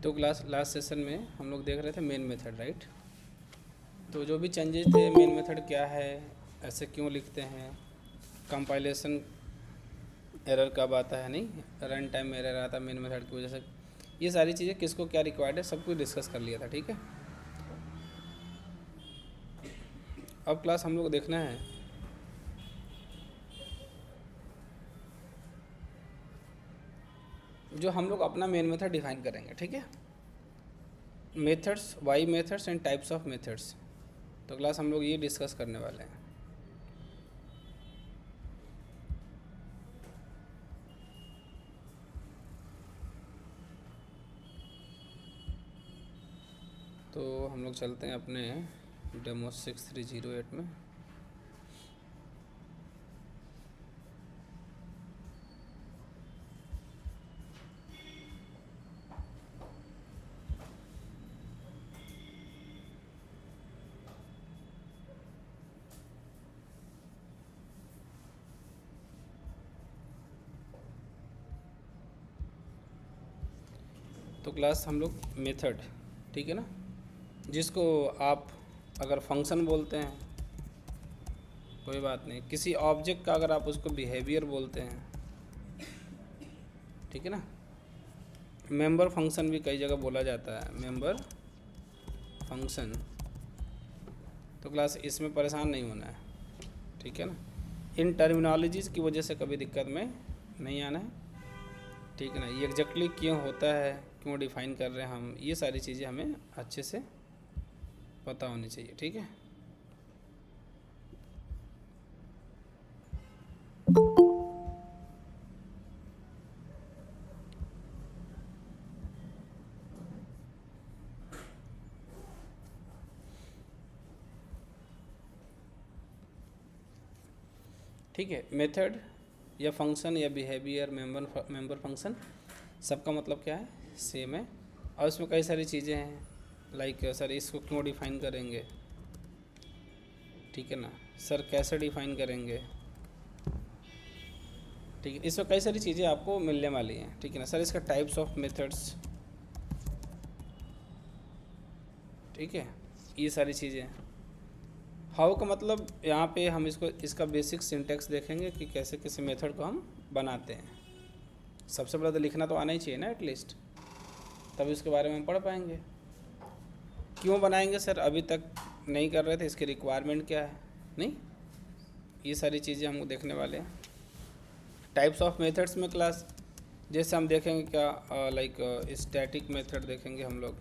तो class last session में हम लोग देख रहे थे मेन मेथड, राइट। तो जो भी चेंजेस थे, मेन मेथड क्या है, ऐसे क्यों लिखते हैं, कंपाइलेशन एरर कब आता है, नहीं रन टाइम एरर आता है मेन मेथड की वजह से, ये सारी चीज़ें किसको क्या रिक्वायर्ड है सब कुछ डिस्कस कर लिया था, ठीक है। अब क्लास हम लोग देखना है जो हम लोग अपना मेन मेथड डिफाइन करेंगे, ठीक है। Methods, why methods and types of methods, तो क्लास हम लोग ये डिस्कस करने वाले हैं। तो हम लोग चलते हैं अपने डेमो 6308 में। तो क्लास हम लोग मेथड, ठीक है ना, जिसको आप अगर फंक्शन बोलते हैं कोई बात नहीं, किसी ऑब्जेक्ट का अगर आप उसको बिहेवियर बोलते हैं, ठीक है ना। मेंबर फंक्शन भी कई जगह बोला जाता है, मेंबर फंक्शन। तो क्लास इसमें परेशान नहीं होना है, ठीक है ना। इन टर्मिनोलॉजीज़ की वजह से कभी दिक्कत में नहीं आना है, ठीक है ना। ये एग्जैक्टली क्यों होता है, क्यों डिफाइन कर रहे हैं हम, ये सारी चीज़ें हमें अच्छे से पता होनी चाहिए, ठीक है। ठीक है, मेथड या फंक्शन या बिहेवियर, मेंबर फंक्शन, सबका मतलब क्या है, सेम है। और उसमें कई सारी चीज़ें हैं, लाइक सर इसको क्यों डिफाइन करेंगे, ठीक है ना, सर कैसे डिफाइन करेंगे, ठीक है। इसमें कई सारी चीज़ें आपको मिलने वाली हैं, ठीक है ना। सर इसका टाइप्स ऑफ मेथड्स, ठीक है, ये सारी चीज़ें। हाउ का मतलब यहाँ पे हम इसका बेसिक सिंटेक्स देखेंगे कि कैसे किसी मेथड को हम बनाते हैं। सबसे पहले तो लिखना तो आना ही चाहिए ना एटलीस्ट, तब इसके बारे में हम पढ़ पाएंगे। क्यों बनाएंगे सर, अभी तक नहीं कर रहे थे, इसकी रिक्वायरमेंट क्या है, नहीं, ये सारी चीज़ें हम देखने वाले हैं। टाइप्स ऑफ मेथड्स में क्लास जैसे हम देखेंगे क्या, लाइक स्टैटिक मेथड देखेंगे हम लोग,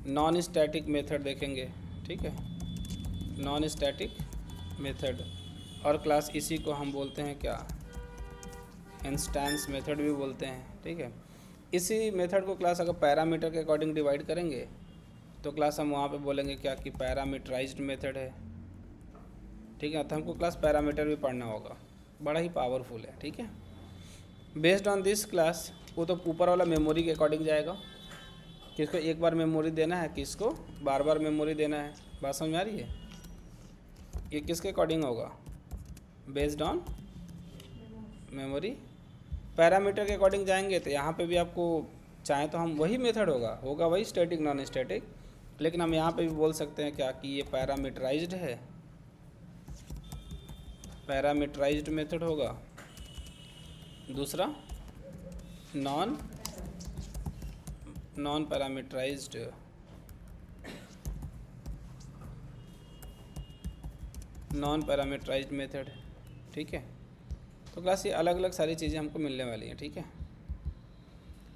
नॉन स्टैटिक मेथड देखेंगे, ठीक है, नॉन स्टैटिक मेथड। और क्लास इसी को हम बोलते हैं क्या, इंस्टेंस मेथड भी बोलते हैं, ठीक है। इसी मेथड को क्लास अगर पैरामीटर के अकॉर्डिंग डिवाइड करेंगे तो क्लास हम वहाँ पे बोलेंगे क्या कि पैरामीटराइज्ड मेथड है, ठीक है। तो हमको क्लास पैरामीटर भी पढ़ना होगा, बड़ा ही पावरफुल है, ठीक है। बेस्ड ऑन दिस क्लास, वो तो ऊपर वाला मेमोरी के अकॉर्डिंग जाएगा, किसको एक बार मेमोरी देना है, किसको बार बार मेमोरी देना है, बात समझ में आ रही है। ये किसके अकॉर्डिंग होगा, बेस्ड ऑन मेमोरी। पैरामीटर के अकॉर्डिंग जाएंगे तो यहाँ पे भी आपको चाहे तो हम वही मेथड होगा वही स्टैटिक नॉन स्टैटिक, लेकिन हम यहाँ पे भी बोल सकते हैं क्या कि ये पैरामीटराइज्ड है, पैरामीटराइज्ड मेथड होगा। दूसरा non parameterised, non parameterised method, ठीक है। तो क्लास ये अलग अलग सारी चीज़ें हमको मिलने वाली हैं, ठीक है।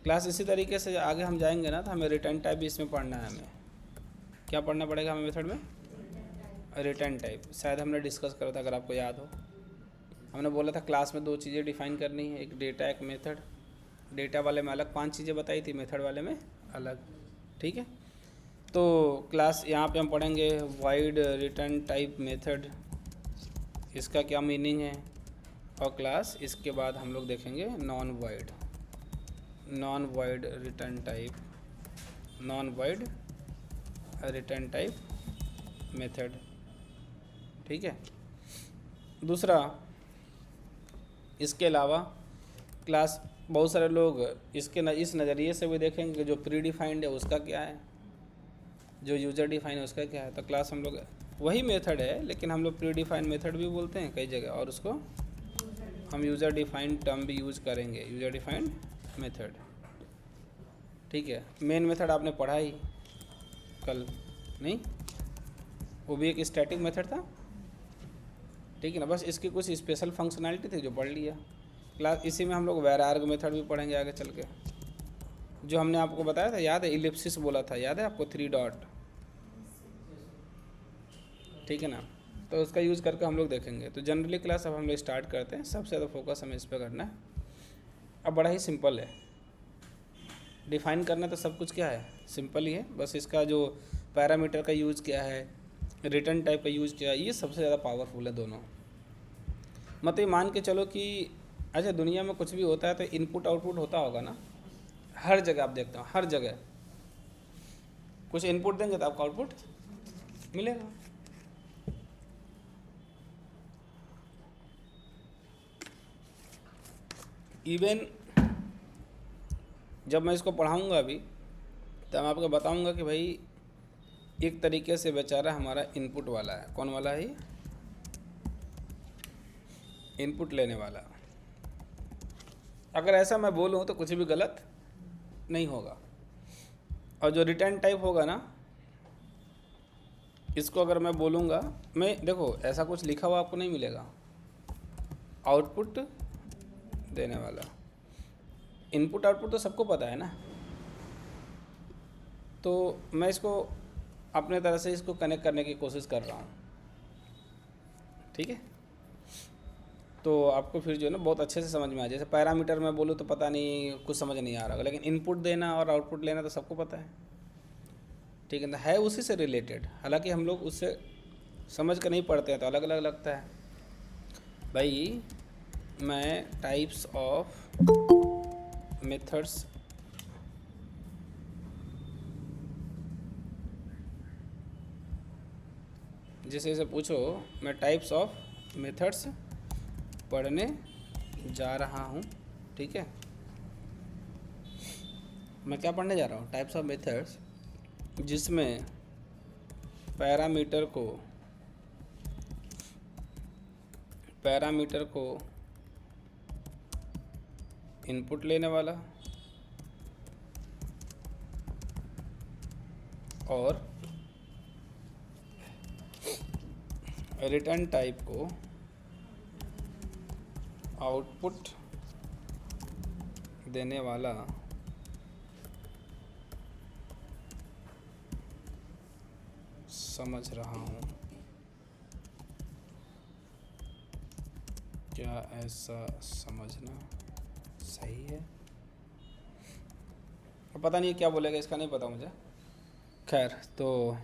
क्लास इसी तरीके से आगे हम जाएंगे ना, तो हमें रिटर्न टाइप भी इसमें पढ़ना है। हमें क्या पढ़ना पड़ेगा हमें मेथड में, रिटर्न टाइप। शायद हमने डिस्कस करा था, अगर आपको याद हो, हमने बोला था क्लास में दो चीज़ें डिफाइन करनी है, एक डेटा एक मेथड। डेटा वाले में अलग 5 चीज़ें बताई थी, मेथड वाले में अलग, ठीक है। तो क्लास यहाँ पे हम पढ़ेंगे वाइड रिटर्न टाइप मेथड, इसका क्या मीनिंग है। और क्लास इसके बाद हम लोग देखेंगे non void return type, non void return type method, ठीक है। दूसरा, इसके अलावा क्लास बहुत सारे लोग इस नज़रिए से भी देखेंगे कि जो प्री डिफाइंड है उसका क्या है, जो यूज़र डिफाइन है उसका क्या है। तो क्लास हम लोग वही मेथड है, लेकिन हम लोग प्री डिफाइंड मेथड भी बोलते हैं कई जगह, और उसको हम यूज़र डिफाइंड टर्म भी यूज़ करेंगे, यूज़र डिफाइंड मेथड। ठीक है, मेन मेथड आपने पढ़ा ही कल, नहीं? वो भी एक स्टैटिक मेथड था, ठीक है ना। बस इसकी कुछ स्पेशल फंक्शनैलिटी थी जो पढ़ लिया क्लास। इसी में हम लोग वैरार्ग मेथड भी पढ़ेंगे आगे चल के, जो हमने आपको बताया था, याद है? इलिप्सिस बोला था, याद है आपको? 3 डॉट, ठीक है ना। तो उसका यूज़ करके हम लोग देखेंगे। तो जनरली क्लास अब हम लोग स्टार्ट करते हैं, सबसे ज़्यादा फोकस हमें इस पर करना है। अब बड़ा ही सिंपल है, डिफाइन करना तो सब कुछ क्या है, सिंपल ही है। बस इसका जो पैरामीटर का यूज़ किया है, रिटर्न टाइप का यूज़ किया है, ये सबसे ज़्यादा पावरफुल है दोनों। मतलब मान के चलो कि अच्छा दुनिया में कुछ भी होता है तो इनपुट आउटपुट होता होगा ना, हर जगह आप देखते हो, हर जगह कुछ इनपुट देंगे तो आपको आउटपुट मिलेगा। इवन जब मैं इसको पढ़ाऊँगा अभी, तो मैं आपको बताऊँगा कि भाई एक तरीके से बेचारा हमारा इनपुट वाला है। कौन वाला है? इनपुट लेने वाला। अगर ऐसा मैं बोलूँ तो कुछ भी गलत नहीं होगा। और जो रिटर्न टाइप होगा ना, इसको अगर मैं बोलूँगा, मैं देखो ऐसा कुछ लिखा हुआ आपको नहीं मिलेगा, आउटपुट देने वाला। इनपुट आउटपुट तो सबको पता है ना, तो मैं इसको अपने तरह से इसको कनेक्ट करने की कोशिश कर रहा हूँ, ठीक है। तो आपको फिर जो है ना बहुत अच्छे से समझ में आ। जैसे पैरामीटर मैं बोलूँ तो पता नहीं, कुछ समझ नहीं आ रहा होगा, लेकिन इनपुट देना और आउटपुट लेना तो सबको पता है, ठीक है ना, है उसी से रिलेटेड। हालांकि हम लोग उससे समझ कर नहीं पढ़ते हैं तो अलग अलग लगता है। भाई मैं टाइप्स ऑफ मेथड्स जैसे इसे पूछो, मैं टाइप्स ऑफ मेथड्स पढ़ने जा रहा हूँ, ठीक है। मैं क्या पढ़ने जा रहा हूँ? टाइप्स ऑफ मेथड्स, जिसमें पैरामीटर को इनपुट लेने वाला और रिटर्न टाइप को आउटपुट देने वाला समझ रहा हूँ। क्या ऐसा समझना सही है? पता नहीं क्या बोलेगा, इसका नहीं पता मुझे। खैर, तो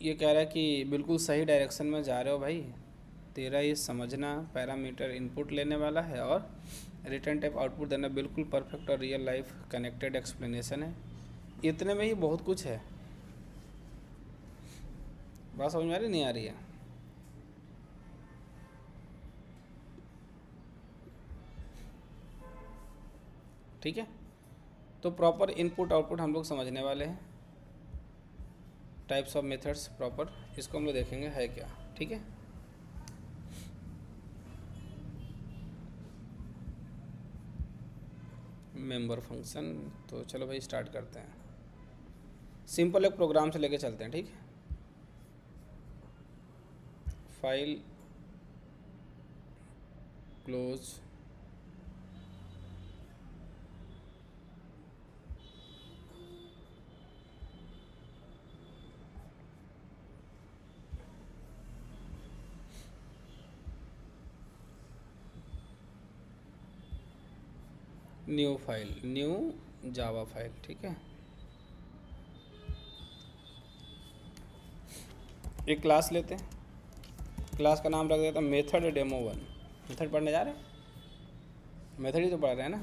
ये कह रहा है कि बिल्कुल सही डायरेक्शन में जा रहे हो भाई। तेरा ये समझना, पैरामीटर इनपुट लेने वाला है और रिटर्न टाइप आउटपुट देना, बिल्कुल परफेक्ट और रियल लाइफ कनेक्टेड एक्सप्लेनेशन है। इतने में ही बहुत कुछ है। बात समझ में आ रही नहीं आ रही है? ठीक है, तो प्रॉपर इनपुट आउटपुट हम लोग समझने वाले हैं। टाइप्स ऑफ मेथड्स प्रॉपर, इसको हम लोग देखेंगे है क्या, ठीक है। मेंबर फंक्शन, तो चलो भाई स्टार्ट करते हैं। सिंपल एक प्रोग्राम से लेके चलते हैं, ठीक है। File close, new file, new Java file, ठीक है। एक क्लास लेते हैं, क्लास का नाम रख देता हैं मेथड डेमो 1। मेथड पढ़ने जा रहे हैं, मेथड ही तो पढ़ रहे हैं ना,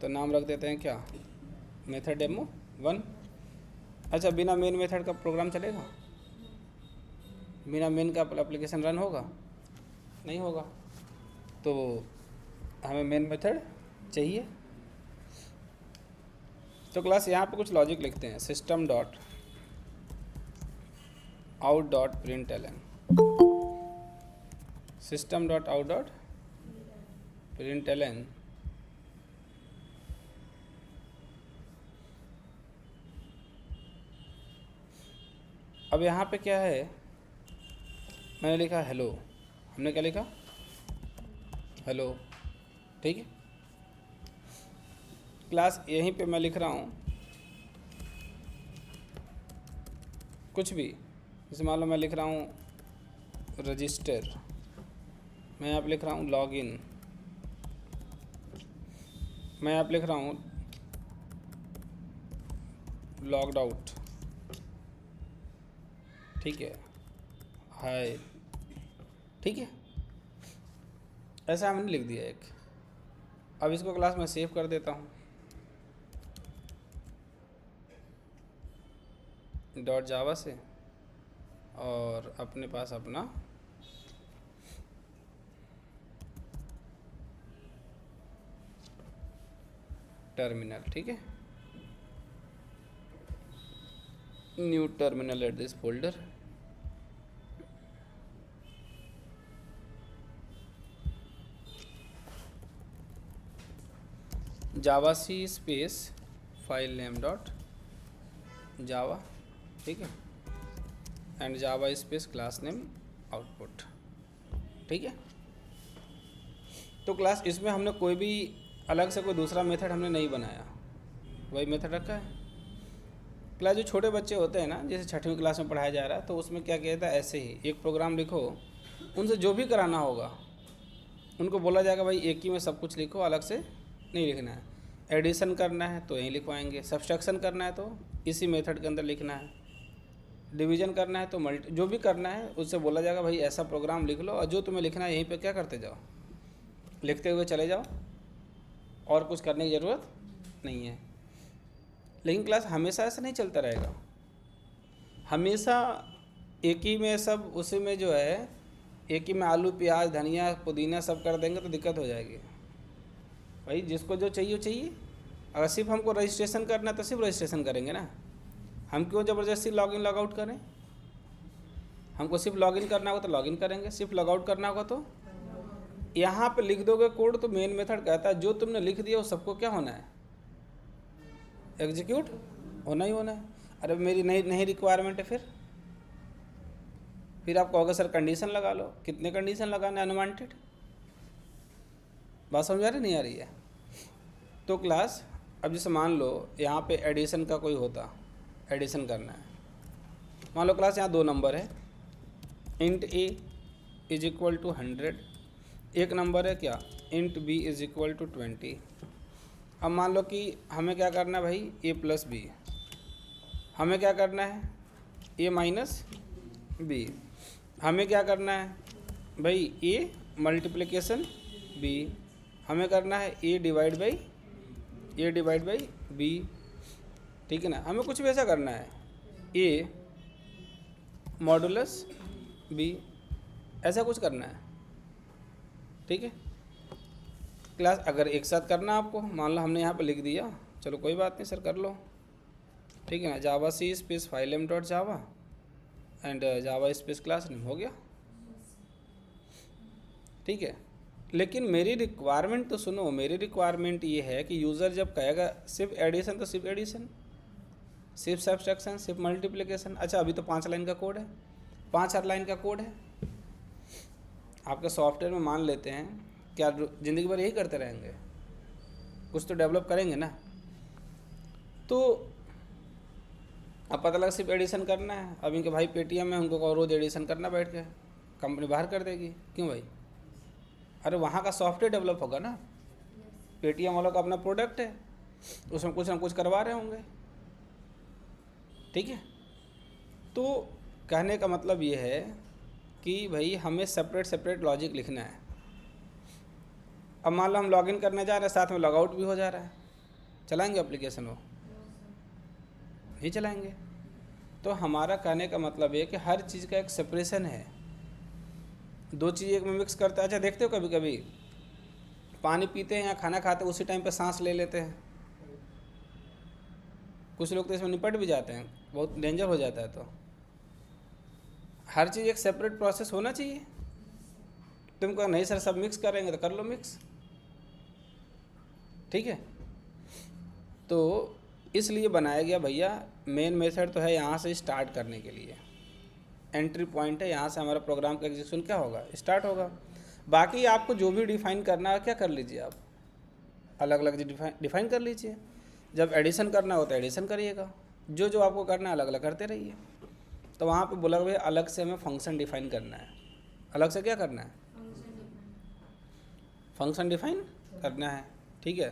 तो नाम रख देते हैं क्या, मेथड डेमो 1। अच्छा, बिना मेन मेथड का प्रोग्राम चलेगा? बिना मेन का एप्लीकेशन रन होगा? नहीं होगा। तो हमें मेन मेथड चाहिए। तो क्लास यहाँ पे कुछ लॉजिक लिखते हैं, system dot out dot print L N, system dot out dot print L N अब यहाँ पे क्या है, मैंने लिखा हेलो, हमने क्या लिखा, हेलो, ठीक है। क्लास यहीं पे मैं लिख रहा हूँ कुछ भी, जैसे मान लो मैं लिख रहा हूँ रजिस्टर, मैं यहाँ पे लिख रहा हूँ लॉगिन, मैं यहाँ पे लिख रहा हूँ लॉग्ड आउट, ठीक है, हाय, ठीक है, ऐसा हमने लिख दिया एक। अब इसको क्लास में सेव कर देता हूँ, डॉट जावा से, और अपने पास अपना टर्मिनल, ठीक है, new terminal at this folder. Java C space file name dot Java, ठीक है, and Java space class name output, ठीक है। तो क्लास इसमें हमने कोई भी अलग से कोई दूसरा मेथड हमने नहीं बनाया, वही मेथड रखा है। क्लास जो छोटे बच्चे होते हैं ना, जैसे 6वीं क्लास में पढ़ाया जा रहा है, तो उसमें क्या कहता है, ऐसे ही एक प्रोग्राम लिखो, उनसे जो भी कराना होगा उनको बोला जाएगा भाई एक ही में सब कुछ लिखो, अलग से नहीं लिखना है। एडिशन करना है तो यहीं लिखवाएंगे, सब्सट्रैक्शन करना है तो इसी मेथड के अंदर लिखना है, डिवीजन करना है तो मल्टी, जो भी करना है उससे बोला जाएगा भाई ऐसा प्रोग्राम लिख लो, और जो तुम्हें लिखना है यहीं पे क्या करते जाओ, लिखते हुए चले जाओ, और कुछ करने की ज़रूरत नहीं है। लेकिन क्लास हमेशा ऐसा नहीं चलता रहेगा, हमेशा एक ही में सब, उसी में जो है एक ही में आलू प्याज धनिया पुदीना सब कर देंगे तो दिक्कत हो जाएगी। भाई जिसको जो चाहिए वो चाहिए, अगर सिर्फ हमको रजिस्ट्रेशन करना है तो सिर्फ रजिस्ट्रेशन करेंगे ना, हम क्यों ज़बरदस्ती लॉगिन लॉगआउट करें। हमको सिर्फ लॉगिन करना होगा तो लॉगिन करेंगे, सिर्फ लॉगआउट करना होगा तो यहाँ पे लिख दोगे कोड, तो मेन मेथड कहता है जो तुमने लिख दिया वो सबको क्या होना है, एग्जीक्यूट होना ही होना है। अरे मेरी नहीं रिक्वायरमेंट है, फिर आप कहोगे सर कंडीशन लगा लो, कितने कंडीशन लगाना है, अनवांटेड। बात समझ आ रही नहीं आ रही है। तो क्लास अब जैसे मान लो यहाँ पे एडिशन का कोई होता, एडिशन करना है, मान लो क्लास यहाँ 2 नंबर है, int a is equal to 100, एक नंबर है क्या, int b is equal to 20। अब मान लो कि हमें क्या करना है भाई, ए प्लस बी, हमें क्या करना है, ए माइनस बी, हमें क्या करना है भाई, ए मल्टीप्लिकेशन बी, हमें करना है ए डिवाइड बाई बी, ठीक है ना। हमें कुछ भी ऐसा करना है, ए मॉडुलस बी, ऐसा कुछ करना है, ठीक है। क्लास अगर एक साथ करना आपको, मान लो हमने यहाँ पे लिख दिया, चलो कोई बात नहीं सर कर लो, ठीक है ना, जावा सी space file name dot Java and Java space class name, हो गया, ठीक है। लेकिन मेरी रिक्वायरमेंट तो सुनो, मेरी रिक्वायरमेंट ये है कि यूज़र जब कहेगा सिर्फ एडिशन तो सिर्फ एडिशन, सिर्फ सब्सट्रैक्शन, सिर्फ मल्टीप्लिकेशन। अच्छा अभी तो 5 लाइन का कोड है, 5 लाइन का कोड है, आपके सॉफ्टवेयर में मान लेते हैं क्या ज़िंदगी भर यही करते रहेंगे, कुछ तो डेवलप करेंगे ना। तो अब पता लगा सिर्फ एडिशन करना है, अब इनके भाई पेटीएम में उनको रोज़ एडिशन करना बैठ के, कंपनी बाहर कर देगी, क्यों भाई, अरे वहाँ का सॉफ्टवेयर डेवलप होगा ना, पेटीएम वालों का अपना प्रोडक्ट है, उसमें कुछ ना कुछ करवा रहे होंगे, ठीक है। तो कहने का मतलब ये है कि भाई हमें सेपरेट लॉजिक लिखना है। अब मान लो हम लॉगिन करने जा रहे हैं, साथ में लॉगआउट भी हो जा रहा है, चलाएंगे एप्लीकेशन वो नहीं चलाएंगे। तो हमारा कहने का मतलब ये है कि हर चीज़ का एक सेपरेशन है, 2 चीज़ एक में मिक्स करता है। अच्छा देखते हो कभी कभी पानी पीते हैं या खाना खाते हैं उसी टाइम पे सांस ले लेते हैं। कुछ लोग तो इसमें निपट भी जाते हैं, बहुत डेंजर हो जाता है। तो हर चीज़ एक सेपरेट प्रोसेस होना चाहिए। तुम कहो नहीं सर सब मिक्स करेंगे तो कर लो मिक्स, ठीक है। तो इसलिए बनाया गया भैया, मेन मेथड तो है यहाँ से स्टार्ट करने के लिए, एंट्री पॉइंट है, यहाँ से हमारा प्रोग्राम का एग्जीक्यूशन क्या होगा, स्टार्ट होगा। बाकी आपको जो भी डिफाइन करना है क्या कर लीजिए, आप अलग अलग डिफाइन कर लीजिए। जब एडिशन करना हो तो एडिशन करिएगा, जो जो आपको करना है अलग अलग करते रहिए। तो वहाँ पे बोला भैया अलग से हमें फंक्शन डिफाइन करना है। अलग से क्या करना है, फंक्शन डिफाइन करना है, ठीक है।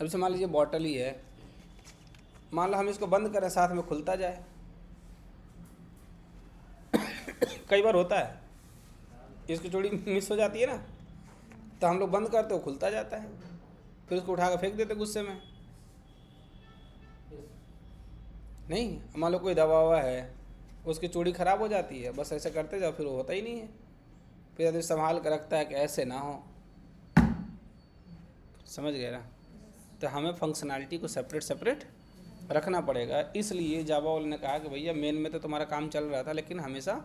अब से मान लीजिए बॉटल ही है, मान लो हम इसको बंद करें साथ में खुलता जाए कई बार होता है, इसकी चूड़ी मिस हो जाती है ना, तो हम लोग बंद करते हो खुलता जाता है, फिर उसको उठा कर फेंक देते गुस्से में। नहीं, मान लो कोई दवा हुआ है, उसकी चूड़ी खराब हो जाती है, बस ऐसे करते जाओ, फिर वो होता ही नहीं है, फिर आदमी संभाल कर रखता है कि ऐसे ना हो। समझ गए ना। तो हमें फंक्शनैलिटी को सेपरेट रखना पड़ेगा। इसलिए जावा वाले ने कहा कि भैया मेन में तो तुम्हारा काम चल रहा था लेकिन हमेशा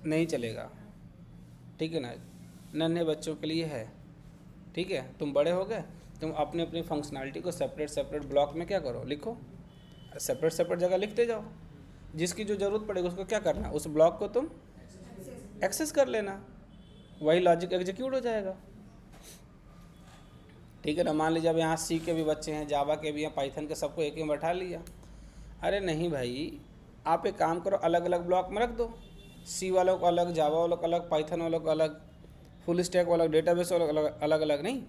नहीं चलेगा, ठीक है ना। नन्हे बच्चों के लिए है, ठीक है। तुम बड़े हो गए, तुम अपनी अपनी फंक्शनैलिटी को सेपरेट ब्लॉक में क्या करो, लिखो, सेपरेट जगह लिखते जाओ। जिसकी जो ज़रूरत पड़ेगी उसको क्या करना, उस ब्लॉक को तुम एक्सेस कर लेना, वही लॉजिक एग्जीक्यूट हो जाएगा, ठीक है ना। मान लीजिए अब यहाँ सी के भी बच्चे हैं, जावा के भी हैं, पाइथन के, सबको एक ही में बैठा लिया। अरे नहीं भाई, आप एक काम करो, अलग अलग ब्लॉक में रख दो, सी वालों को अलग, जावा वालों को अलग, पाइथन वालों को अलग, फुल स्टैक वालों को, डेटाबेस वालों को अलग अलग नहीं,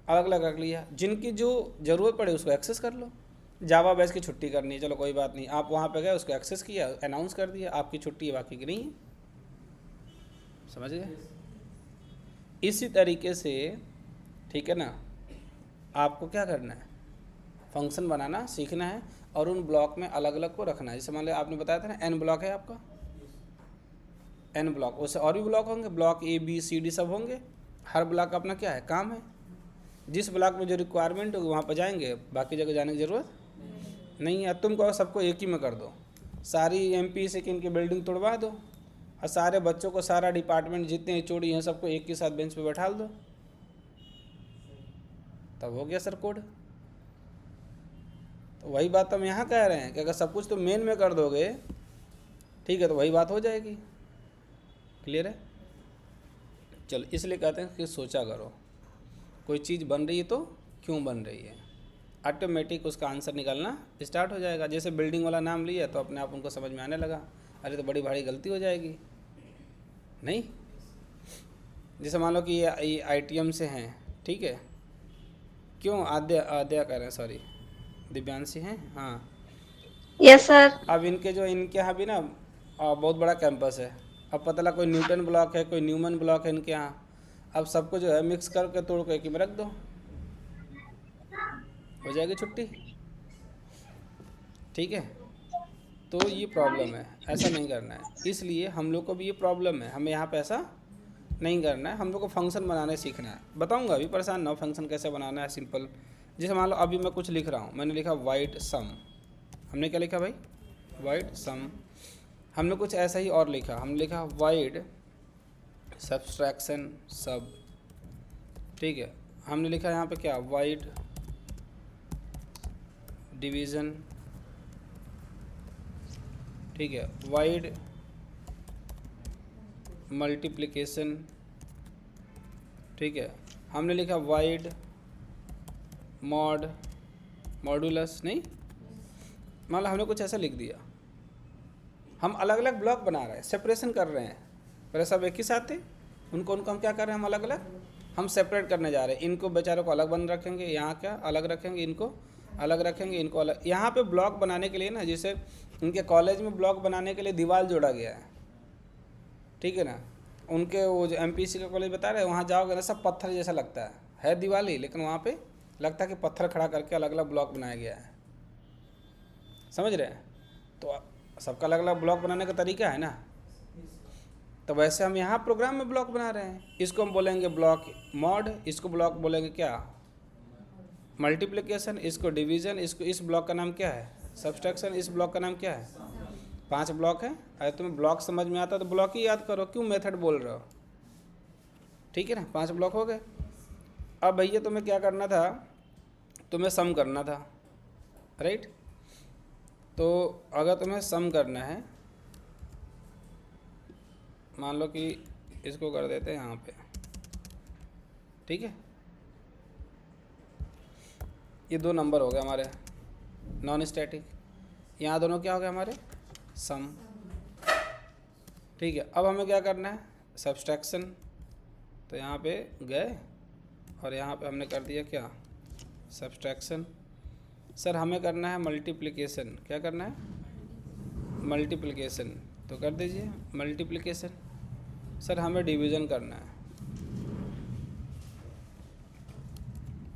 अलग अलग रख लिया। जिनकी जो ज़रूरत पड़े उसको एक्सेस कर लो। जावा बेस की छुट्टी करनी है, चलो कोई बात नहीं, आप वहाँ पे गए, उसको एक्सेस किया, अनाउंस कर दिया, आपकी छुट्टी है, बाकी की नहीं है। समझ गए। इसी तरीके से, ठीक है ना, आपको क्या करना है, फंक्शन बनाना सीखना है और उन ब्लॉक में अलग अलग को रखना है। जैसे मान लो आपने बताया था ना एन ब्लॉक है आपका, एन ब्लॉक, उससे और भी ब्लॉक होंगे, block A B C D सब होंगे। हर ब्लॉक का अपना क्या है, काम है। जिस ब्लॉक में जो रिक्वायरमेंट होगी वहाँ पर जाएंगे, बाकी जगह जाने की ज़रूरत नहीं है। तुम कहो सबको एक ही में कर दो, सारी एमपी से इनकी बिल्डिंग तोड़वा दो और सारे बच्चों को, सारा डिपार्टमेंट जितने एचओडी हैं सबको एक के साथ बेंच पे बैठा दो, तब हो गया सर कोड। तो वही बात हम यहाँ कह रहे हैं कि अगर सब कुछ तो मेन में कर दोगे, ठीक है, तो वही बात हो जाएगी। क्लियर है। चलो, इसलिए कहते हैं कि सोचा करो, कोई चीज़ बन रही है तो क्यों बन रही है, ऑटोमेटिक उसका आंसर निकलना स्टार्ट हो जाएगा। जैसे बिल्डिंग वाला नाम लिया तो अपने आप उनको समझ में आने लगा, अरे तो बड़ी भारी गलती हो जाएगी नहीं। जैसे मान लो कि ये ITM से हैं, ठीक है, क्यों आद्या कह रहे हैं, सॉरी दिव्यांशी हैं, हाँ यस सर। अब इनके यहाँ भी ना बहुत बड़ा कैंपस है। अब पता लगा कोई न्यूटन ब्लॉक है, कोई न्यूमन ब्लॉक है इनके यहाँ। अब सबको जो है मिक्स करके तोड़ के एक ही में रख दो, हो जाएगी छुट्टी, ठीक है। तो ये प्रॉब्लम है, ऐसा नहीं करना है। इसलिए हम लोग को भी ये प्रॉब्लम है, हमें यहाँ पे ऐसा नहीं करना है। हम लोग को फंक्शन बनाने सीखना है। बताऊँगा, अभी परेशान ना हो, फंक्शन कैसे बनाना है सिंपल। जैसे मान लो अभी मैं कुछ लिख रहा हूँ, मैंने लिखा वाइड सम, हमने क्या लिखा भाई, वाइड सम। हमने कुछ ऐसा ही और लिखा, हमने लिखा वाइड सब्सट्रैक्शन सब, ठीक है। हमने लिखा यहाँ पे क्या, वाइड डिवीज़न, ठीक है, वाइड मल्टीप्लिकेशन, ठीक है। हमने लिखा वाइड मॉडुलस, नहीं मान लो हमने कुछ ऐसा लिख दिया। हम अलग अलग ब्लॉक बना रहे हैं, सेपरेशन कर रहे हैं, पहले सब एक ही साथ थे, उनको हम क्या कर रहे हैं, हम अलग अलग हम सेपरेट करने जा रहे हैं। इनको बेचारों को अलग बन रखेंगे, यहाँ क्या अलग रखेंगे, इनको अलग रखेंगे, इनको अलग। यहाँ पे ब्लॉक बनाने के लिए ना, जैसे इनके कॉलेज में ब्लॉक बनाने के लिए दीवार जोड़ा गया है, ठीक है ना। उनके वो जो MPC का कॉलेज बता रहे हैं, वहाँ जाओगे ना सब पत्थर जैसा लगता है दीवार ही, लेकिन वहाँ पे लगता है कि पत्थर खड़ा करके अलग अलग ब्लॉक बनाया गया है। समझ रहे हैं। तो सबका अलग अलग ब्लॉक बनाने का तरीका है ना। तो वैसे हम यहाँ प्रोग्राम में ब्लॉक बना रहे हैं। इसको हम बोलेंगे ब्लॉक मॉड, इसको ब्लॉक बोलेंगे क्या, मल्टीप्लिकेशन, इसको डिवीज़न, इसको, इस ब्लॉक का नाम क्या है, सब्सट्रैक्शन, इस ब्लॉक का नाम क्या है। 5 ब्लॉक है। अगर तुम्हें ब्लॉक समझ में आता तो ब्लॉक ही याद करो, क्यों मेथड बोल रहे हो। ठीक है ना, 5 ब्लॉक हो गए। अब भैया तुम्हें क्या करना था, तुम्हें सम करना था, राइट। तो अगर तुम्हें सम करना है, मान लो कि इसको कर देते हैं यहाँ पे, ठीक है। ये 2 नंबर हो गए हमारे नॉन स्टैटिक, यहाँ दोनों क्या हो गए हमारे, सम। ठीक है, अब हमें क्या करना है, सब्सट्रैक्शन। तो यहाँ पे गए और यहाँ पे हमने कर दिया क्या, सब्सट्रैक्शन। सर हमें करना है मल्टीप्लिकेशन, क्या करना है, मल्टीप्लिकेशन, तो कर दीजिए मल्टीप्लिकेशन। सर हमें डिवीज़न करना है,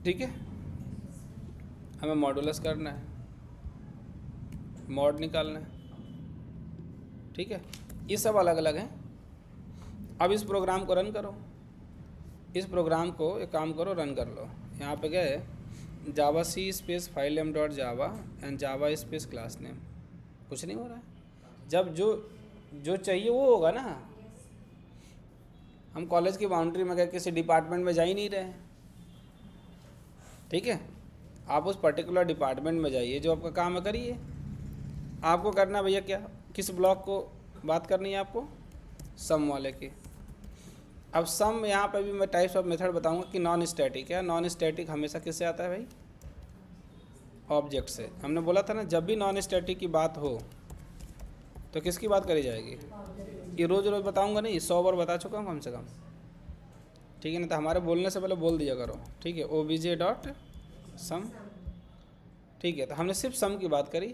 ठीक है, हमें मॉडुलस करना है, मॉड निकालना है, ठीक है। ये सब अलग अलग हैं। अब इस प्रोग्राम को रन करो, इस प्रोग्राम को एक काम करो, रन कर लो। यहाँ पे गए जावा सी space file name dot Java and Java space class name, कुछ नहीं हो रहा है। जब जो चाहिए वो होगा ना। हम कॉलेज की बाउंड्री में गए, किसी डिपार्टमेंट में जा ही नहीं रहे, ठीक है। आप उस पर्टिकुलर डिपार्टमेंट में जाइए, जो आपका काम है करिए। आपको करना भैया क्या, किस ब्लॉक को बात करनी है आपको, सम वाले की। अब सम यहाँ पे भी मैं टाइप्स ऑफ मेथड बताऊंगा कि नॉन स्टैटिक है। नॉन स्टैटिक हमेशा किससे आता है भाई, ऑब्जेक्ट से। हमने बोला था ना, जब भी नॉन स्टैटिक की बात हो तो किसकी बात करी जाएगी। ये रोज़ रोज़ बताऊंगा नहीं, 100 बार बता चुका हूँ कम से कम, ठीक है ना। तो हमारे बोलने से पहले बोल दिया करो, ठीक है, obj डॉट सम, ठीक है। तो हमने सिर्फ सम की बात करी।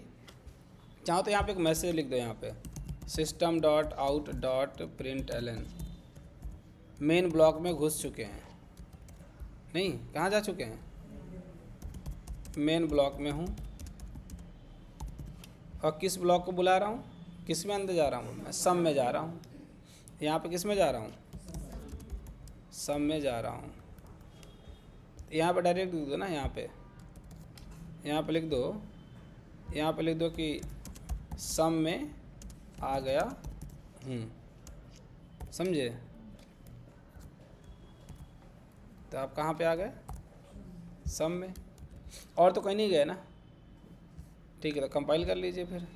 चाहो तो यहाँ पे एक मैसेज लिख दो, यहाँ पे system dot out dot print L N, main block में घुस चुके हैं, नहीं कहाँ जा चुके हैं, मेन ब्लॉक में हूँ। और किस ब्लॉक को बुला रहा हूँ, किस में अंदर जा रहा हूँ, मैं सम में जा रहा हूँ। यहाँ पे किस में जा रहा हूँ, सम में जा रहा हूँ। यहाँ पे डायरेक्ट लिख दो ना, यहाँ पे लिख दो, यहाँ पे लिख दो कि सम में आ गया हूँ, समझे। तो आप कहाँ पे आ गए, सम में, और तो कहीं नहीं गए ना, ठीक है। तो कंपाइल कर लीजिए फिर,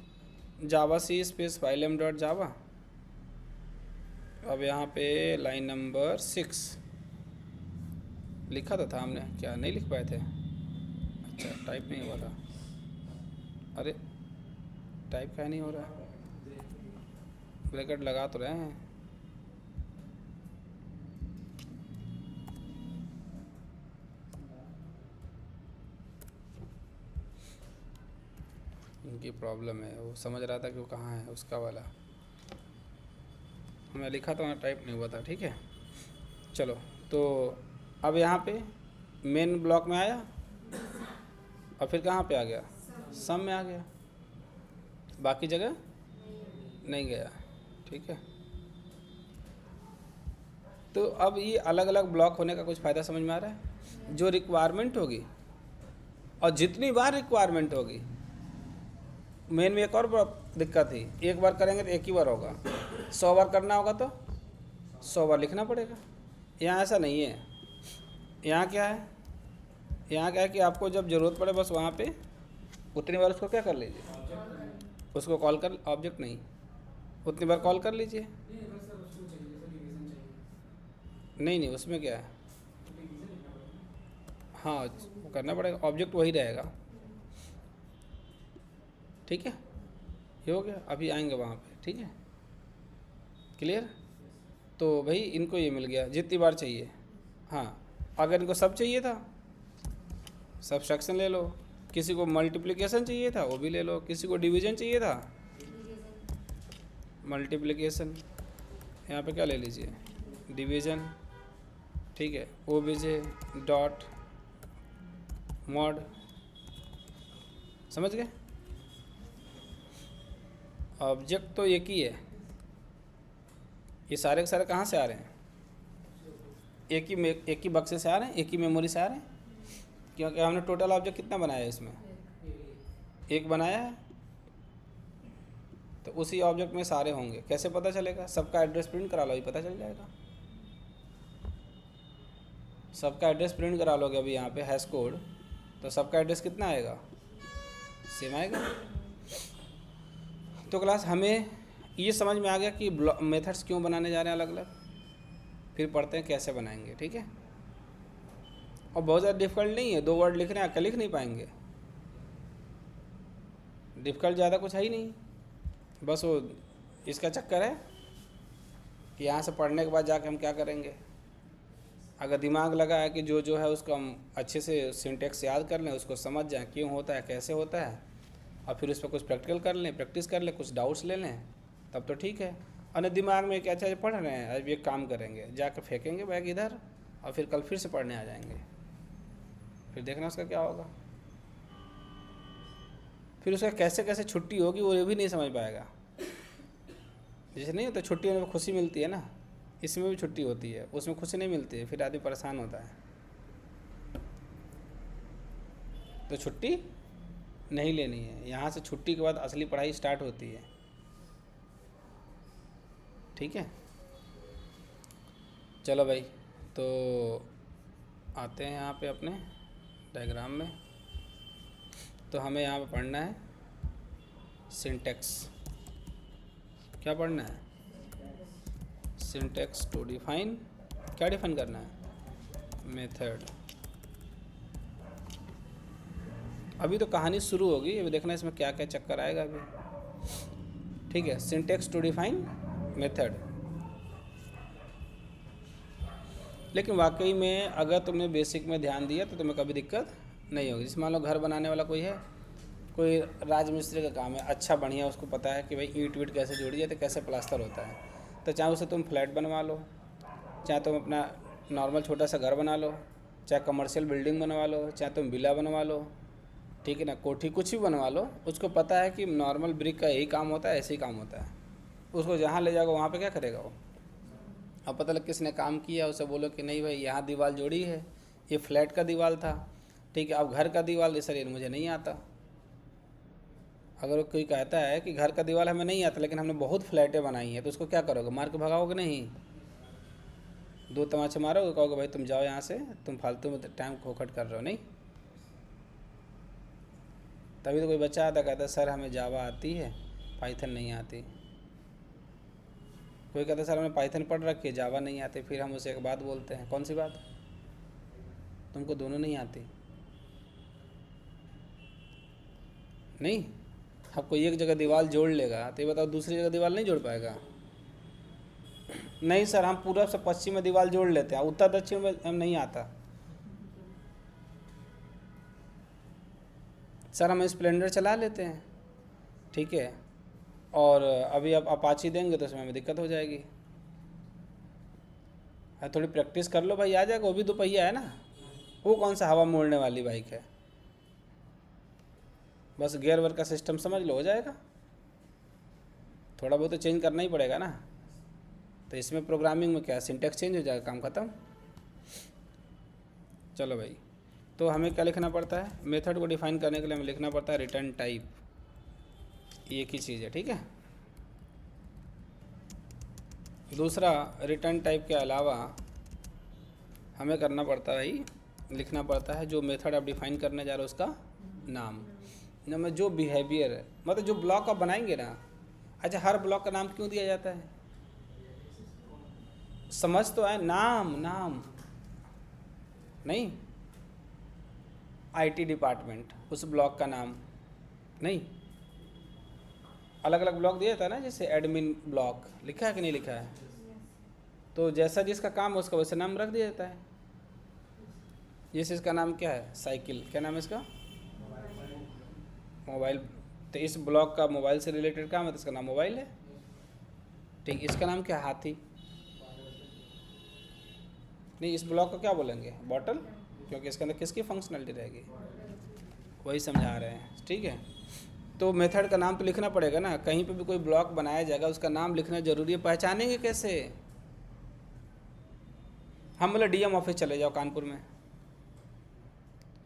जावा सी space file name dot Java. अब यहाँ पे लाइन नंबर 6 लिखा तो था हमने, क्या नहीं लिख पाए थे, अच्छा टाइप नहीं हुआ था, अरे टाइप क्या नहीं हो रहा है, ब्रैकेट लगा तो रहे हैं। इनकी प्रॉब्लम है, वो समझ रहा था कि वो कहाँ है उसका वाला, मैं लिखा तो टाइप नहीं हुआ था, ठीक है। चलो, तो अब यहाँ पे मेन ब्लॉक में आया और फिर कहाँ पे आ गया, सम में आ गया, बाकी जगह नहीं गया, ठीक है। तो अब ये अलग अलग ब्लॉक होने का कुछ फ़ायदा समझ में आ रहा है। जो रिक्वायरमेंट होगी और जितनी बार रिक्वायरमेंट होगी, मेन में एक और दिक्कत थी, एक बार करेंगे तो एक ही बार होगा, 100 बार करना होगा तो 100 बार लिखना पड़ेगा। यहाँ ऐसा नहीं है। यहाँ क्या है, यहाँ क्या है कि आपको जब ज़रूरत पड़े बस वहाँ पे उतनी बार उसको क्या कर लीजिए, उसको कॉल कर, ऑब्जेक्ट नहीं, उतनी बार कॉल कर लीजिए। नहीं उसमें क्या है, हाँ वो करना पड़ेगा, ऑब्जेक्ट वही रहेगा, ठीक है। ये हो गया, अभी आएंगे वहाँ पे, ठीक है, क्लियर। तो भाई इनको ये मिल गया जितनी बार चाहिए। हाँ, अगर इनको सब चाहिए था, सब्सट्रैक्शन ले लो, किसी को मल्टीप्लिकेशन चाहिए था वो भी ले लो, किसी को डिवीज़न चाहिए था मल्टीप्लिकेशन, यहाँ पे क्या ले लीजिए, डिवीज़न, ठीक है, obj डॉट मॉड, समझ गए। ऑब्जेक्ट तो एक ही है, ये सारे के सारे कहाँ से आ रहे हैं? एक ही बक्से से आ रहे हैं, एक ही मेमोरी से आ रहे हैं, क्योंकि हमने टोटल ऑब्जेक्ट कितना बनाया है इसमें? एक बनाया है, तो उसी ऑब्जेक्ट में सारे होंगे। कैसे पता चलेगा? सबका एड्रेस प्रिंट करा लो, ही पता चल जाएगा। सबका एड्रेस प्रिंट करा लोगे अभी यहाँ पे हैश कोड, तो सबका एड्रेस कितना आएगा? सेम आएगा। तो क्लास हमें ये समझ में आ गया कि मेथड्स क्यों बनाने जा रहे हैं अलग अलग। फिर पढ़ते हैं कैसे बनाएंगे, ठीक है। और बहुत ज़्यादा डिफ़िकल्ट नहीं है, 2 वर्ड लिख रहे हैं, क्या लिख नहीं पाएंगे? डिफ़िकल्ट ज़्यादा कुछ है ही नहीं, बस वो इसका चक्कर है कि यहाँ से पढ़ने के बाद जाके हम क्या करेंगे। अगर दिमाग लगा है कि जो है उसको हम अच्छे से सिंटेक्स याद कर लें, उसको समझ जाएं क्यों होता है, कैसे होता है, और फिर उस पर कुछ प्रैक्टिकल कर लें, प्रैक्टिस कर लें, कुछ डाउट्स ले लें, तब तो ठीक है। और दिमाग में क्या अच्छा पढ़ रहे हैं, अब ये काम करेंगे, जाकर फेंकेंगे बैग इधर, और फिर कल फिर से पढ़ने आ जाएंगे। फिर देखना उसका क्या होगा। फिर उसका कैसे कैसे छुट्टी होगी वो भी नहीं समझ पाएगा। जैसे नहीं होता छुट्टी होने पर खुशी मिलती है ना, इसमें भी छुट्टी होती है, उसमें खुशी नहीं मिलती है, फिर आदमी परेशान होता है। तो छुट्टी नहीं लेनी है, यहाँ से छुट्टी के बाद असली पढ़ाई स्टार्ट होती है, ठीक है। चलो भाई, तो आते हैं यहाँ पे अपने डायग्राम में। तो हमें यहाँ पे पढ़ना है सिंटेक्स। क्या पढ़ना है? Syntax to define. क्या डिफाइन करना है? मेथड। अभी तो कहानी शुरू होगी, अभी देखना इसमें क्या क्या चक्कर आएगा अभी, ठीक है। Syntax to define method. लेकिन वाकई में अगर तुमने बेसिक में ध्यान दिया तो तुम्हें कभी दिक्कत नहीं होगी। जैसे मान लो घर बनाने वाला कोई है, कोई राजमिस्त्री का काम है, अच्छा बढ़िया उसको पता है कि भाई ईंट वीट कैसे जोड़ी जाती है, कैसे प्लास्टर होता है, तो चाहे उसे तुम फ्लैट बनवा लो, चाहे तुम अपना नॉर्मल छोटा सा घर बना लो, चाहे कमर्शियल बिल्डिंग बनवा लो, चाहे तुम विला बनवा लो, ठीक है ना, कोठी कुछ भी बनवा लो, उसको पता है कि नॉर्मल ब्रिक का यही काम होता है, ऐसे ही काम होता है। उसको जहाँ ले जाओगे वहाँ पे क्या करेगा वो? अब पता लग किसने काम किया, उसे बोलो कि नहीं भाई यहाँ दीवार जोड़ी है, ये फ्लैट का दीवार था, ठीक है। अब घर का दीवार सर ये मुझे नहीं आता। अगर कोई कहता है कि घर का दीवार हमें नहीं आता लेकिन हमने बहुत फ्लैटें बनाई हैं, तो उसको क्या करोगे? मार के भगाओगे? नहीं, 2 तमाचे मारोगे, कहोगे भाई तुम जाओ यहाँ से, तुम फालतू में टाइम खोखट कर रहे हो। नहीं, तभी तो कोई बच्चा आता कहता है सर हमें जावा आती है, पाइथन नहीं आती। कोई कहता है सर हमें पाइथन पढ़ रखी है, जावा नहीं आती। फिर हम उसे एक बात बोलते हैं, कौन सी बात? तुमको दोनों नहीं आती। नहीं, अब कोई एक जगह दीवार जोड़ लेगा तो ये बताओ दूसरी जगह दीवार नहीं जोड़ पाएगा? नहीं सर हम पूरब से पश्चिम में दीवार जोड़ लेते हैं, उत्तर दक्षिण में हम नहीं आता। सर हम स्प्लेंडर चला लेते हैं, ठीक है, और अभी आप अपाची देंगे तो उसमें हमें दिक्कत हो जाएगी। थोड़ी प्रैक्टिस कर लो भाई, आ जाएगा। वो भी 2 पहिया है ना, वो कौन सा हवा मोड़ने वाली बाइक है, बस गियर वर्क का सिस्टम समझ लो, हो जाएगा। थोड़ा बहुत तो चेंज करना ही पड़ेगा ना। तो इसमें प्रोग्रामिंग में क्या, सिंटेक्स चेंज हो जाएगा, काम खत्म। चलो भाई, तो हमें क्या लिखना पड़ता है? मेथड को डिफाइन करने के लिए हमें लिखना पड़ता है रिटर्न टाइप। एक ही चीज़ है, ठीक है। दूसरा, रिटर्न टाइप के अलावा हमें करना पड़ता है भाई, लिखना पड़ता है जो मेथड आप डिफाइन करने जा रहे हो उसका नाम, में जो बिहेवियर है, मतलब जो ब्लॉक आप बनाएंगे ना। अच्छा, हर ब्लॉक का नाम क्यों दिया जाता है? समझ तो है, नाम नाम नहीं, आईटी डिपार्टमेंट उस ब्लॉक का नाम नहीं, अलग अलग ब्लॉक दिया था ना, जैसे एडमिन ब्लॉक लिखा है कि नहीं लिखा है? तो जैसा जिसका काम है उसका वैसे नाम रख दिया जाता है। जैसे इसका नाम क्या है? साइकिल। क्या नाम है इसका? मोबाइल। तो इस ब्लॉक का मोबाइल से रिलेटेड काम है तो इसका नाम मोबाइल है, ठीक। इसका नाम क्या है? हाथी। नहीं, इस ब्लॉक को क्या बोलेंगे? बॉटल, क्योंकि इसके अंदर किसकी फंक्शनलिटी रहेगी, वही समझा रहे हैं, ठीक है। तो मेथड का नाम तो लिखना पड़ेगा ना, कहीं पे भी कोई ब्लॉक बनाया जाएगा उसका नाम लिखना ज़रूरी है। पहचानेंगे कैसे? हम बोले डीएम ऑफिस चले जाओ कानपुर में,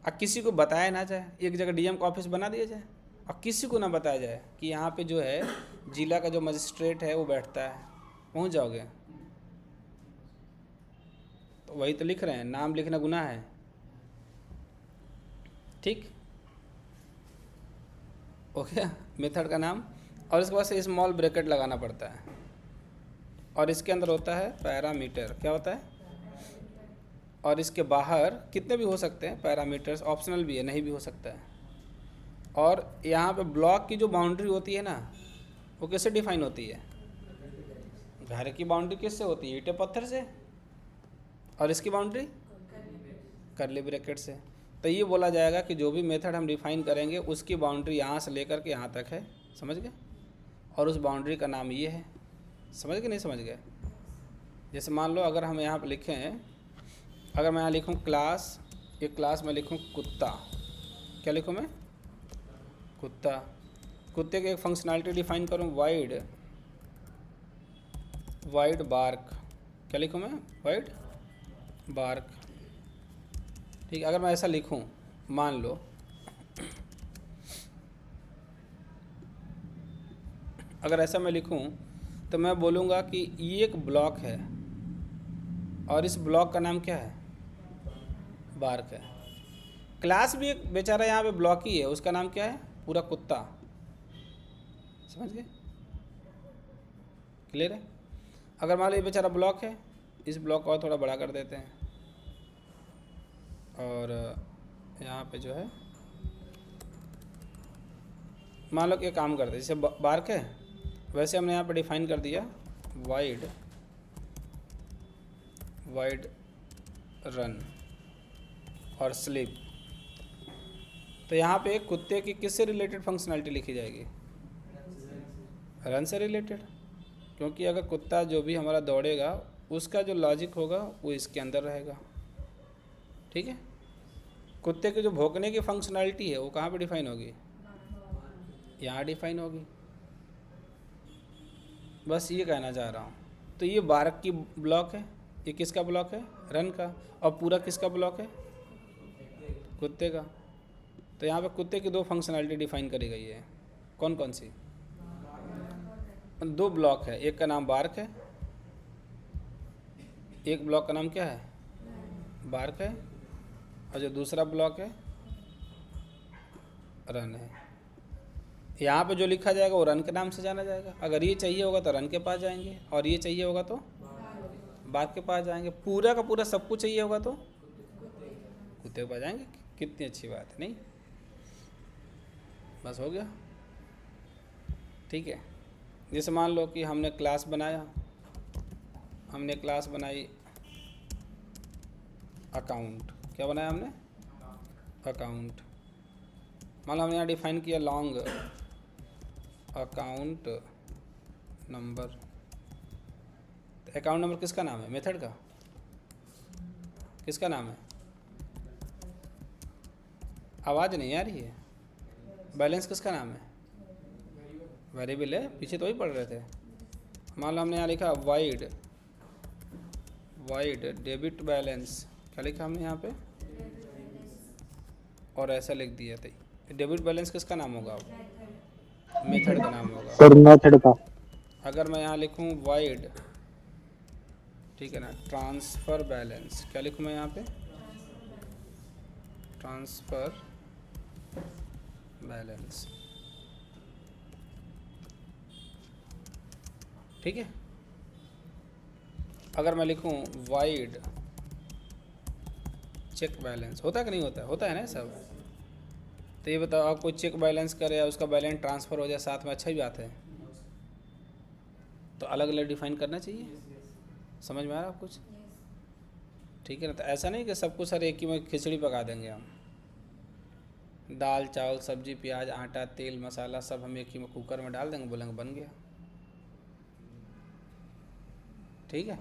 अब किसी को बताया ना जाए, एक जगह डीएम का ऑफिस बना दिया जाए और किसी को ना बताया जाए कि यहाँ पे जो है जिला का जो मजिस्ट्रेट है वो बैठता है, पहुँच जाओगे। तो वही तो लिख रहे हैं, नाम लिखना गुनाह है। ठीक हो गया मेथड का नाम। और इसके बाद से स्मॉल ब्रैकेट लगाना पड़ता है और इसके अंदर होता है पैरामीटर। क्या होता है? और इसके बाहर कितने भी हो सकते हैं पैरामीटर्स, ऑप्शनल भी है, नहीं भी हो सकता है। और यहाँ पे ब्लॉक की जो बाउंड्री होती है ना, वो कैसे डिफाइन होती है? घर की बाउंड्री किससे होती है? ईंटे पत्थर से। और इसकी बाउंड्री कर्ली ब्रैकेट से। तो ये बोला जाएगा कि जो भी मेथड हम डिफाइन करेंगे उसकी बाउंड्री यहाँ से लेकर के यहाँ तक है, समझ गए? और उस बाउंड्री का नाम ये है। समझ गए नहीं समझ गए? जैसे मान लो अगर हम यहाँ पर लिखें, अगर मैं यहाँ लिखूँ क्लास, एक क्लास में लिखूँ कुत्ता, क्या लिखूँ मैं? कुत्ता। कुत्ते की एक फंक्शनैलिटी डिफाइन करूँ वाइड बार्क, क्या लिखूँ मैं? Void bark. ठीक, अगर मैं ऐसा लिखूं, मान लो अगर ऐसा मैं लिखूं तो मैं बोलूँगा कि ये एक ब्लॉक है और इस ब्लॉक का नाम क्या है? बार्क है। क्लास भी एक बेचारा यहाँ पे ब्लॉक ही है, उसका नाम क्या है? पूरा कुत्ता। समझ गए? क्लियर है? अगर मान लो ये बेचारा ब्लॉक है, इस ब्लॉक को और थोड़ा बड़ा कर देते हैं और यहाँ पे जो है मान लो कि काम करते हैं, जैसे बार्क है वैसे हमने यहाँ पे डिफाइन कर दिया वाइड रन और स्लीप। तो यहाँ पे कुत्ते की किससे रिलेटेड फंक्शनैलिटी लिखी जाएगी? रन से रिलेटेड, क्योंकि अगर कुत्ता जो भी हमारा दौड़ेगा उसका जो लॉजिक होगा वो इसके अंदर रहेगा। ठीक है? कुत्ते की जो भौंकने की फंक्शनैलिटी है वो कहाँ पे डिफाइन होगी? यहाँ डिफाइन होगी। बस ये कहना चाह रहा हूँ। तो ये बार्क की ब्लॉक है, ये किसका ब्लॉक है? रन का। और पूरा किसका ब्लॉक है? कुत्ते का। तो यहाँ पे कुत्ते की दो फंक्शनैलिटी डिफाइन करी गई है। कौन कौन सी? दो ब्लॉक है, एक का नाम बार्क है, एक ब्लॉक का नाम क्या है? बार्क है, और जो दूसरा ब्लॉक है रन है। यहाँ पे जो लिखा जाएगा वो रन के नाम से जाना जाएगा। अगर ये चाहिए होगा तो रन के पास जाएंगे और ये चाहिए होगा तो बार्क के पास जाएंगे। पूरा का पूरा सब कुछ चाहिए होगा तो कुत्ते के पास जाएंगे। कितनी अच्छी बात है, नहीं? बस हो गया। ठीक है, जैसे मान लो कि हमने क्लास बनाया, हमने क्लास बनाई अकाउंट। क्या बनाया हमने? अकाउंट। मान लो हमने यहाँ डिफाइन किया लॉन्ग अकाउंट नंबर। तो अकाउंट नंबर किसका नाम है? मेथड का। किसका नाम है? आवाज़ नहीं आ रही है। बैलेंस किसका नाम है? वेरिएबल है, पीछे तो ही पढ़ रहे थे। मान लो हमने यहाँ लिखा वाइड डेबिट बैलेंस। क्या लिखा हमने यहाँ पे? और ऐसा लिख दिया था। डेबिट बैलेंस किसका नाम होगा? मेथड का नाम होगा। सर मेथड का। अगर मैं यहाँ लिखूँ वाइड, ठीक है ना, ट्रांसफ़र बैलेंस। क्या लिखूँ मैं यहाँ पे? Transfer balance. ठीक है। अगर मैं लिखूँ वाइड चेक बैलेंस, होता है कि नहीं होता है? होता है ना सब। तो ये बताओ, आप कोई चेक बैलेंस करे या उसका बैलेंस ट्रांसफ़र हो जाए साथ में, अच्छा ही बात है। तो अलग अलग डिफाइन करना चाहिए। समझ में आ रहा है कुछ? ठीक है ना? तो ऐसा नहीं कि सब कुछ सर एक ही में खिचड़ी पका देंगे हम। दाल चावल सब्जी प्याज आटा तेल मसाला सब हम एक ही में कुकर में डाल देंगे, बोलेंगे बन गया। ठीक है,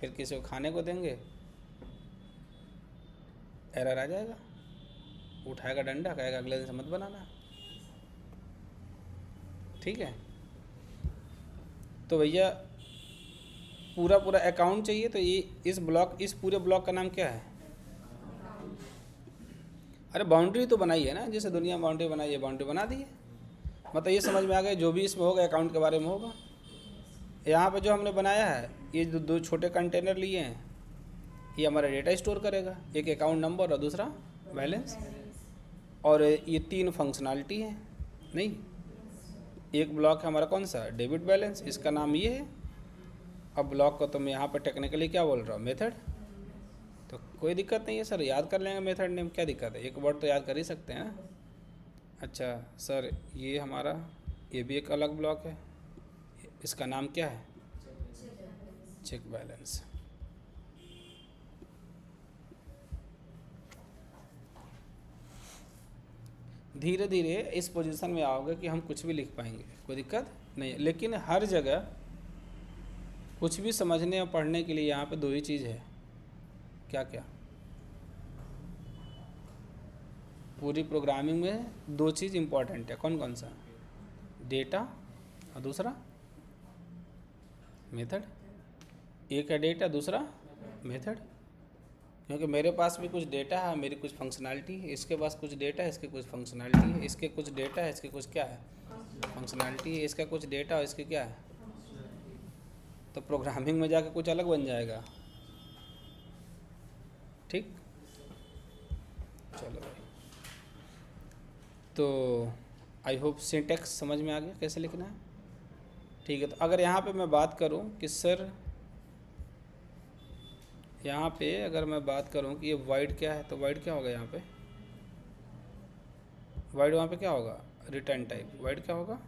फिर किसी को खाने को देंगे, एरर आ जाएगा, उठाएगा डंडा, कहेगा अगले दिन से मत बनाना। ठीक है, तो भैया पूरा पूरा अकाउंट चाहिए तो ये इस पूरे ब्लॉक का नाम क्या है? अरे बाउंड्री तो बनाई है ना, जैसे दुनिया बाउंड्री बनाई है, बाउंड्री बना दी है। मतलब ये समझ में आ गया, जो भी इसमें होगा अकाउंट के बारे में होगा। यहाँ पे जो हमने बनाया है, ये दो छोटे कंटेनर लिए हैं, ये हमारा डेटा स्टोर करेगा, एक अकाउंट नंबर और दूसरा बैलेंस। और ये 3 फंक्शनैलिटी है, नहीं, एक ब्लॉक है हमारा कौन सा, डेबिट बैलेंस, इसका नाम ये है। अब ब्लॉक को तो मैं यहाँ पर टेक्निकली क्या बोल रहा हूँ, मेथड। तो कोई दिक्कत नहीं है सर, याद कर लेंगे मेथड नेम, क्या दिक्कत है, एक वर्ड तो याद कर ही सकते हैं ना। अच्छा सर, ये हमारा ये भी एक अलग ब्लॉक है, इसका नाम क्या है, चेक बैलेंस। धीरे धीरे इस पोजीशन में आओगे कि हम कुछ भी लिख पाएंगे, कोई दिक्कत नहीं है। लेकिन हर जगह कुछ भी समझने और पढ़ने के लिए यहाँ पे 2 ही चीज़ है, क्या क्या, पूरी प्रोग्रामिंग में 2 चीज़ इम्पॉर्टेंट है। कौन कौन सा, डेटा और दूसरा मेथड। एक है डेटा, दूसरा मेथड। क्योंकि मेरे पास भी कुछ डेटा है, मेरी कुछ फंक्शनैलिटी है, इसके पास कुछ डेटा है, इसके कुछ फंक्शनैलिटी है, इसके कुछ डेटा है, इसके कुछ क्या है, फंक्शनैलिटी है, इसका कुछ डेटा और इसके क्या है। तो प्रोग्रामिंग में जाकर कुछ अलग बन जाएगा। ठीक, चलो भाई, तो आई होप सिंटैक्स समझ में आ गया कैसे लिखना है। ठीक है, तो अगर यहाँ पे मैं बात करूँ कि सर, यहाँ पे अगर मैं बात करूँ कि ये वाइड क्या है, तो वाइड क्या होगा यहाँ पे, वाइड वहाँ पे क्या होगा, रिटर्न टाइप। वाइड क्या होगा,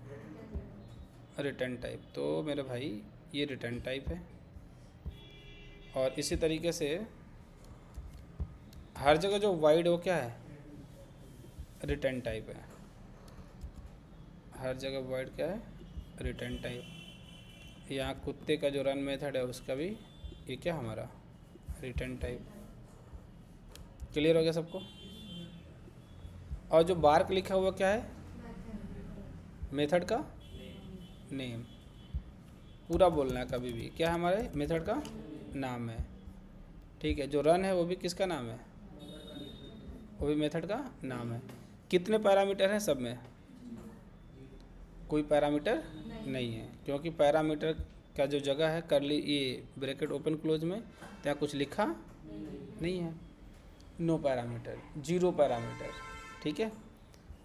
रिटर्न टाइप। तो मेरे भाई ये रिटर्न टाइप है। और इसी तरीके से हर जगह जो वाइड वो क्या है, रिटर्न टाइप है। हर जगह वाइड क्या है, रिटर्न टाइप। यहाँ कुत्ते का जो रन मेथड है उसका भी ये क्या हमारा, रिटर्न टाइप। क्लियर हो गया सबको। और जो बार्क लिखा हुआ क्या है, मेथड का नेम। पूरा बोलना है कभी भी, क्या है हमारे मेथड का नाम है। ठीक है, जो रन है वो भी किसका नाम है, वो भी मेथड का नाम है। कितने पैरामीटर हैं सब में, कोई पैरामीटर नहीं है, क्योंकि पैरामीटर का जो जगह है करली ये ब्रैकेट ओपन क्लोज में, क्या कुछ लिखा नहीं है, नो पैरामीटर, 0 पैरामीटर। ठीक है,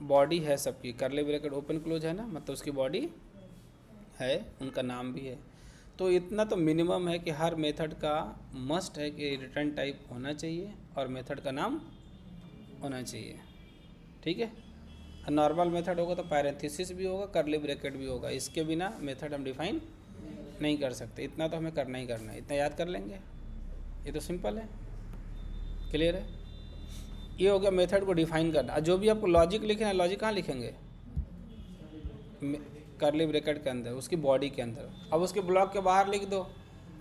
बॉडी है सबकी, करली ब्रैकेट ओपन क्लोज है ना, मतलब उसकी बॉडी है, उनका नाम भी है। तो इतना तो मिनिमम है कि हर मेथड का मस्ट है कि रिटर्न टाइप होना चाहिए और मेथड का नाम होना चाहिए। ठीक है, नॉर्मल मेथड होगा तो पैरेंथेसिस भी होगा, करली ब्रैकेट भी होगा, इसके बिना मेथड हम डिफाइन नहीं कर सकते। इतना तो हमें करना ही करना है, इतना याद कर लेंगे, ये तो सिंपल है। क्लियर है, ये हो गया मेथड को डिफाइन करना। जो भी आपको लॉजिक लिखना है, लॉजिक कहाँ लिखेंगे, करली ब्रैकेट के अंदर, उसकी बॉडी के अंदर। अब उसके ब्लॉक के बाहर लिख दो।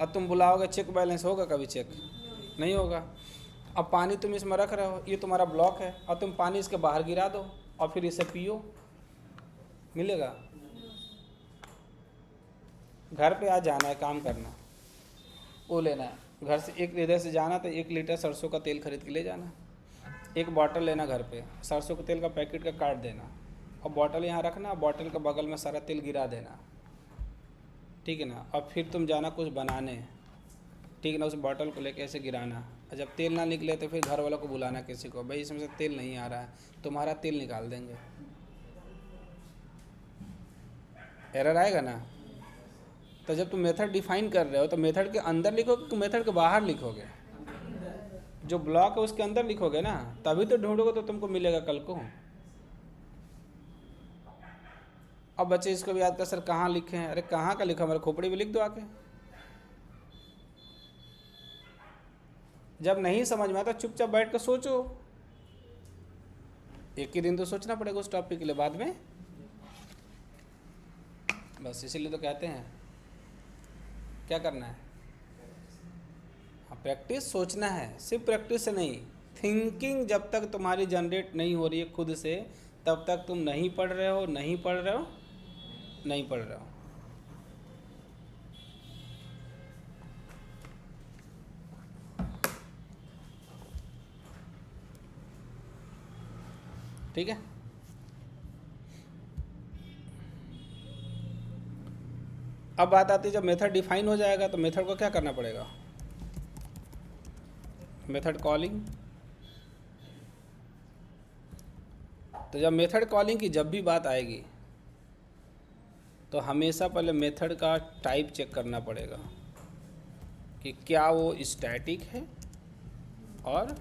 अब तुम बुलाओगे चेक बैलेंस, होगा कभी चेक नहीं होगा। अब पानी तुम इसमें रख रहे हो, ये तुम्हारा ब्लॉक है, और तुम पानी इसके बाहर गिरा दो और फिर इसे पियो, मिलेगा। घर पे आज जाना है, काम करना, वो लेना है घर से, एक इधर से जाना तो 1 लीटर सरसों का तेल खरीद के ले जाना, एक बॉटल लेना घर पे, सरसों के तेल का पैकेट का काट देना, और बॉटल यहाँ रखना, बॉटल के बगल में सारा तेल गिरा देना। ठीक है ना, और फिर तुम जाना कुछ बनाने, ठीक है ना, उस बॉटल को लेके ऐसे गिराना, और जब तेल ना निकले तो फिर घर वालों को बुलाना किसी को, भाई इसमें से तेल नहीं आ रहा है, तुम्हारा तेल निकाल देंगे। एरर आएगा ना। तो जब तुम मेथड डिफाइन कर रहे हो तो मेथड के अंदर लिखोगे कि मेथड के बाहर लिखोगे, जो ब्लॉक है उसके अंदर लिखोगे ना, तभी तो ढूंढोगे तो तुमको मिलेगा कल को। अब बच्चे इसको भी याद कर, सर कहाँ लिखे हैं, अरे कहाँ का लिखा, मेरे खोपड़ी में लिख दो आके। जब नहीं समझ में आता चुपचाप बैठ कर सोचो, एक ही दिन तो सोचना पड़ेगा उस टॉपिक के लिए, बाद में बस इसीलिए तो कहते हैं क्या करना है, हाँ प्रैक्टिस, सोचना है, सिर्फ प्रैक्टिस से नहीं, थिंकिंग जब तक तुम्हारी जनरेट नहीं हो रही है खुद से, तब तक तुम नहीं पढ़ रहे हो, नहीं पढ़ रहे हो, नहीं पढ़ रहे हो। ठीक है। अब बात आती है जब मेथड डिफाइन हो जाएगा तो मेथड को क्या करना पड़ेगा, मेथड कॉलिंग। तो जब मेथड कॉलिंग की जब भी बात आएगी तो हमेशा पहले मेथड का टाइप चेक करना पड़ेगा कि क्या वो स्टैटिक है और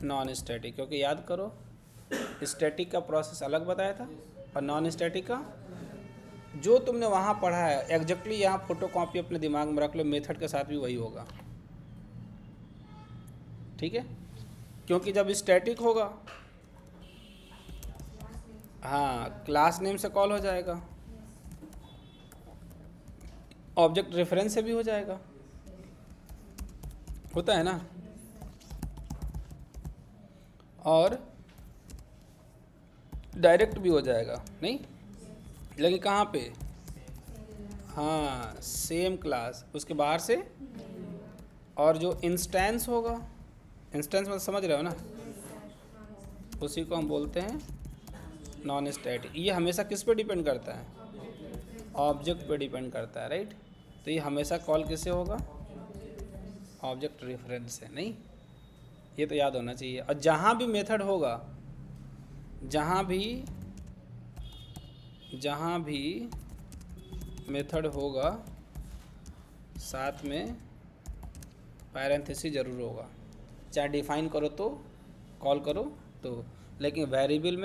नॉन स्टैटिक, क्योंकि याद करो स्टैटिक का प्रोसेस अलग बताया था और नॉन स्टैटिक का जो तुमने वहाँ पढ़ा है एग्जैक्टली यहाँ फोटोकॉपी अपने दिमाग में रख लो, मेथड के साथ भी वही होगा। ठीक है, क्योंकि जब स्टैटिक होगा हाँ क्लास नेम से कॉल हो जाएगा, ऑब्जेक्ट रेफरेंस से भी हो जाएगा, होता है ना, और डायरेक्ट भी हो जाएगा नहीं, लेकिन कहाँ पे, हाँ सेम क्लास उसके बाहर से। और जो इंस्टेंस होगा, इंस्टेंस मतलब समझ रहे हो ना, उसी को हम बोलते हैं नॉन स्टैटिक। ये हमेशा किस पे डिपेंड करता है, ऑब्जेक्ट पे डिपेंड करता है, राइट। तो ये हमेशा कॉल किससे होगा, ऑब्जेक्ट रेफरेंस से, नहीं, ये तो याद होना चाहिए। और जहाँ भी मेथड होगा, जहाँ भी मेथड होगा साथ में पैरेंथेसिस ज़रूर होगा, चाहे डिफाइन करो तो कॉल करो तो, लेकिन वेरिएबल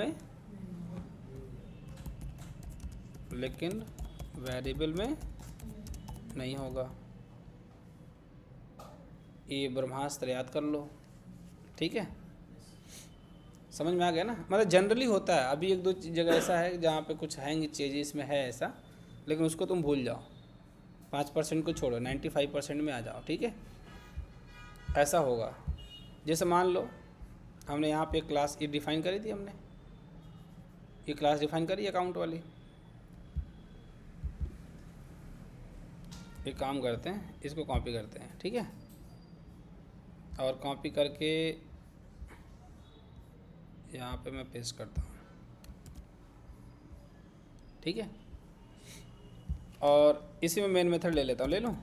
में नहीं होगा। ये ब्रह्मास्त्र याद कर लो, ठीक है, समझ में आ गया ना। मतलब जनरली होता है, अभी एक दो जगह ऐसा है जहाँ पे कुछ हैंग चेंजेस में है ऐसा, लेकिन उसको तुम भूल जाओ, 5% को छोड़ो, 95% में आ जाओ, ठीक है। ऐसा होगा जैसे मान लो हमने यहाँ पे क्लास ये डिफाइन करी थी, हमने ये क्लास डिफाइन करी अकाउंट वाली। एक काम करते हैं, इसको कॉपी करते हैं, ठीक है, और कॉपी करके यहाँ पे मैं पेस्ट करता हूँ, ठीक है। और इसी में मेन मेथड ले लेता हूँ, ले लूँ,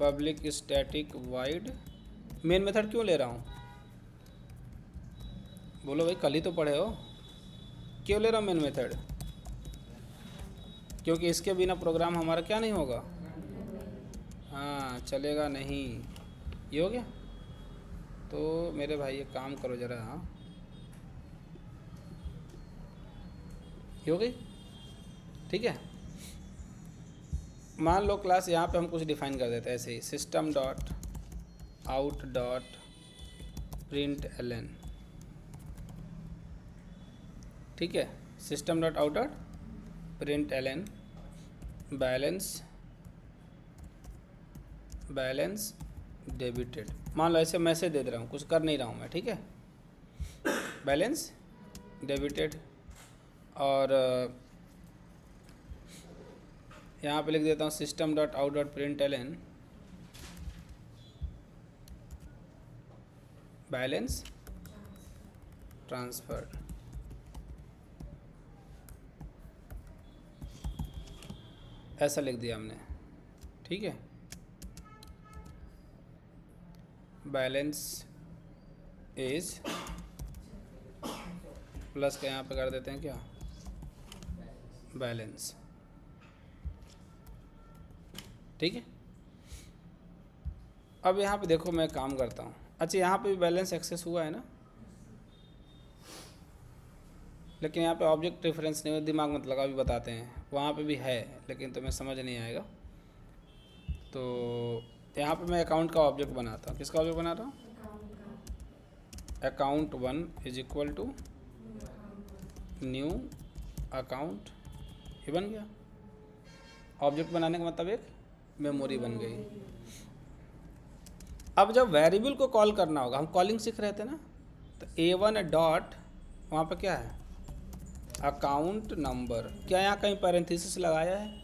public static wide. Main method क्यों ले रहा हूँ, बोलो भाई, कल ही तो पढ़े हो, क्यों ले रहा हूँ मेन मेथड, क्योंकि इसके बिना प्रोग्राम हमारा क्या नहीं होगा, हाँ चलेगा नहीं। ये हो गया। तो मेरे भाई एक काम करो ज़रा, हाँ ये हो गई, ठीक है। मान लो क्लास यहाँ पे हम कुछ डिफाइन कर देते हैं ऐसे ही, system dot out dot print Elon, ठीक है, system dot out dot print Elon balance debited. मान लो ऐसे मैसेज दे रहा हूँ, कुछ कर नहीं रहा हूँ मैं, ठीक है, बैलेंस डेबिटेड। और यहाँ पे लिख देता हूँ system dot out dot print Elon balance transferred, ऐसा लिख दिया हमने, ठीक है। बैलेंस इज प्लस का यहाँ पे कर देते हैं क्या, बैलेंस, ठीक है। अब यहाँ पे देखो मैं काम करता हूँ, अच्छा यहाँ पे भी बैलेंस एक्सेस हुआ है ना, लेकिन यहाँ पे ऑब्जेक्ट रेफरेंस नहीं, दिमाग मत लगा, अभी बताते हैं, वहाँ पे भी है लेकिन तुम्हें समझ नहीं आएगा। तो यहाँ पे मैं अकाउंट का ऑब्जेक्ट बनाता हूँ, किसका ऑब्जेक्ट बना रहा हूँ, account 1 is equal to new account, ये बन गया। ऑब्जेक्ट बनाने का मतलब एक मेमोरी बन गई। अब जब वेरिएबल को कॉल करना होगा, हम कॉलिंग सीख रहे थे ना, तो A1 डॉट वहाँ पर क्या है, अकाउंट नंबर, क्या यहाँ कहीं पैरेंथेसिस लगाया है,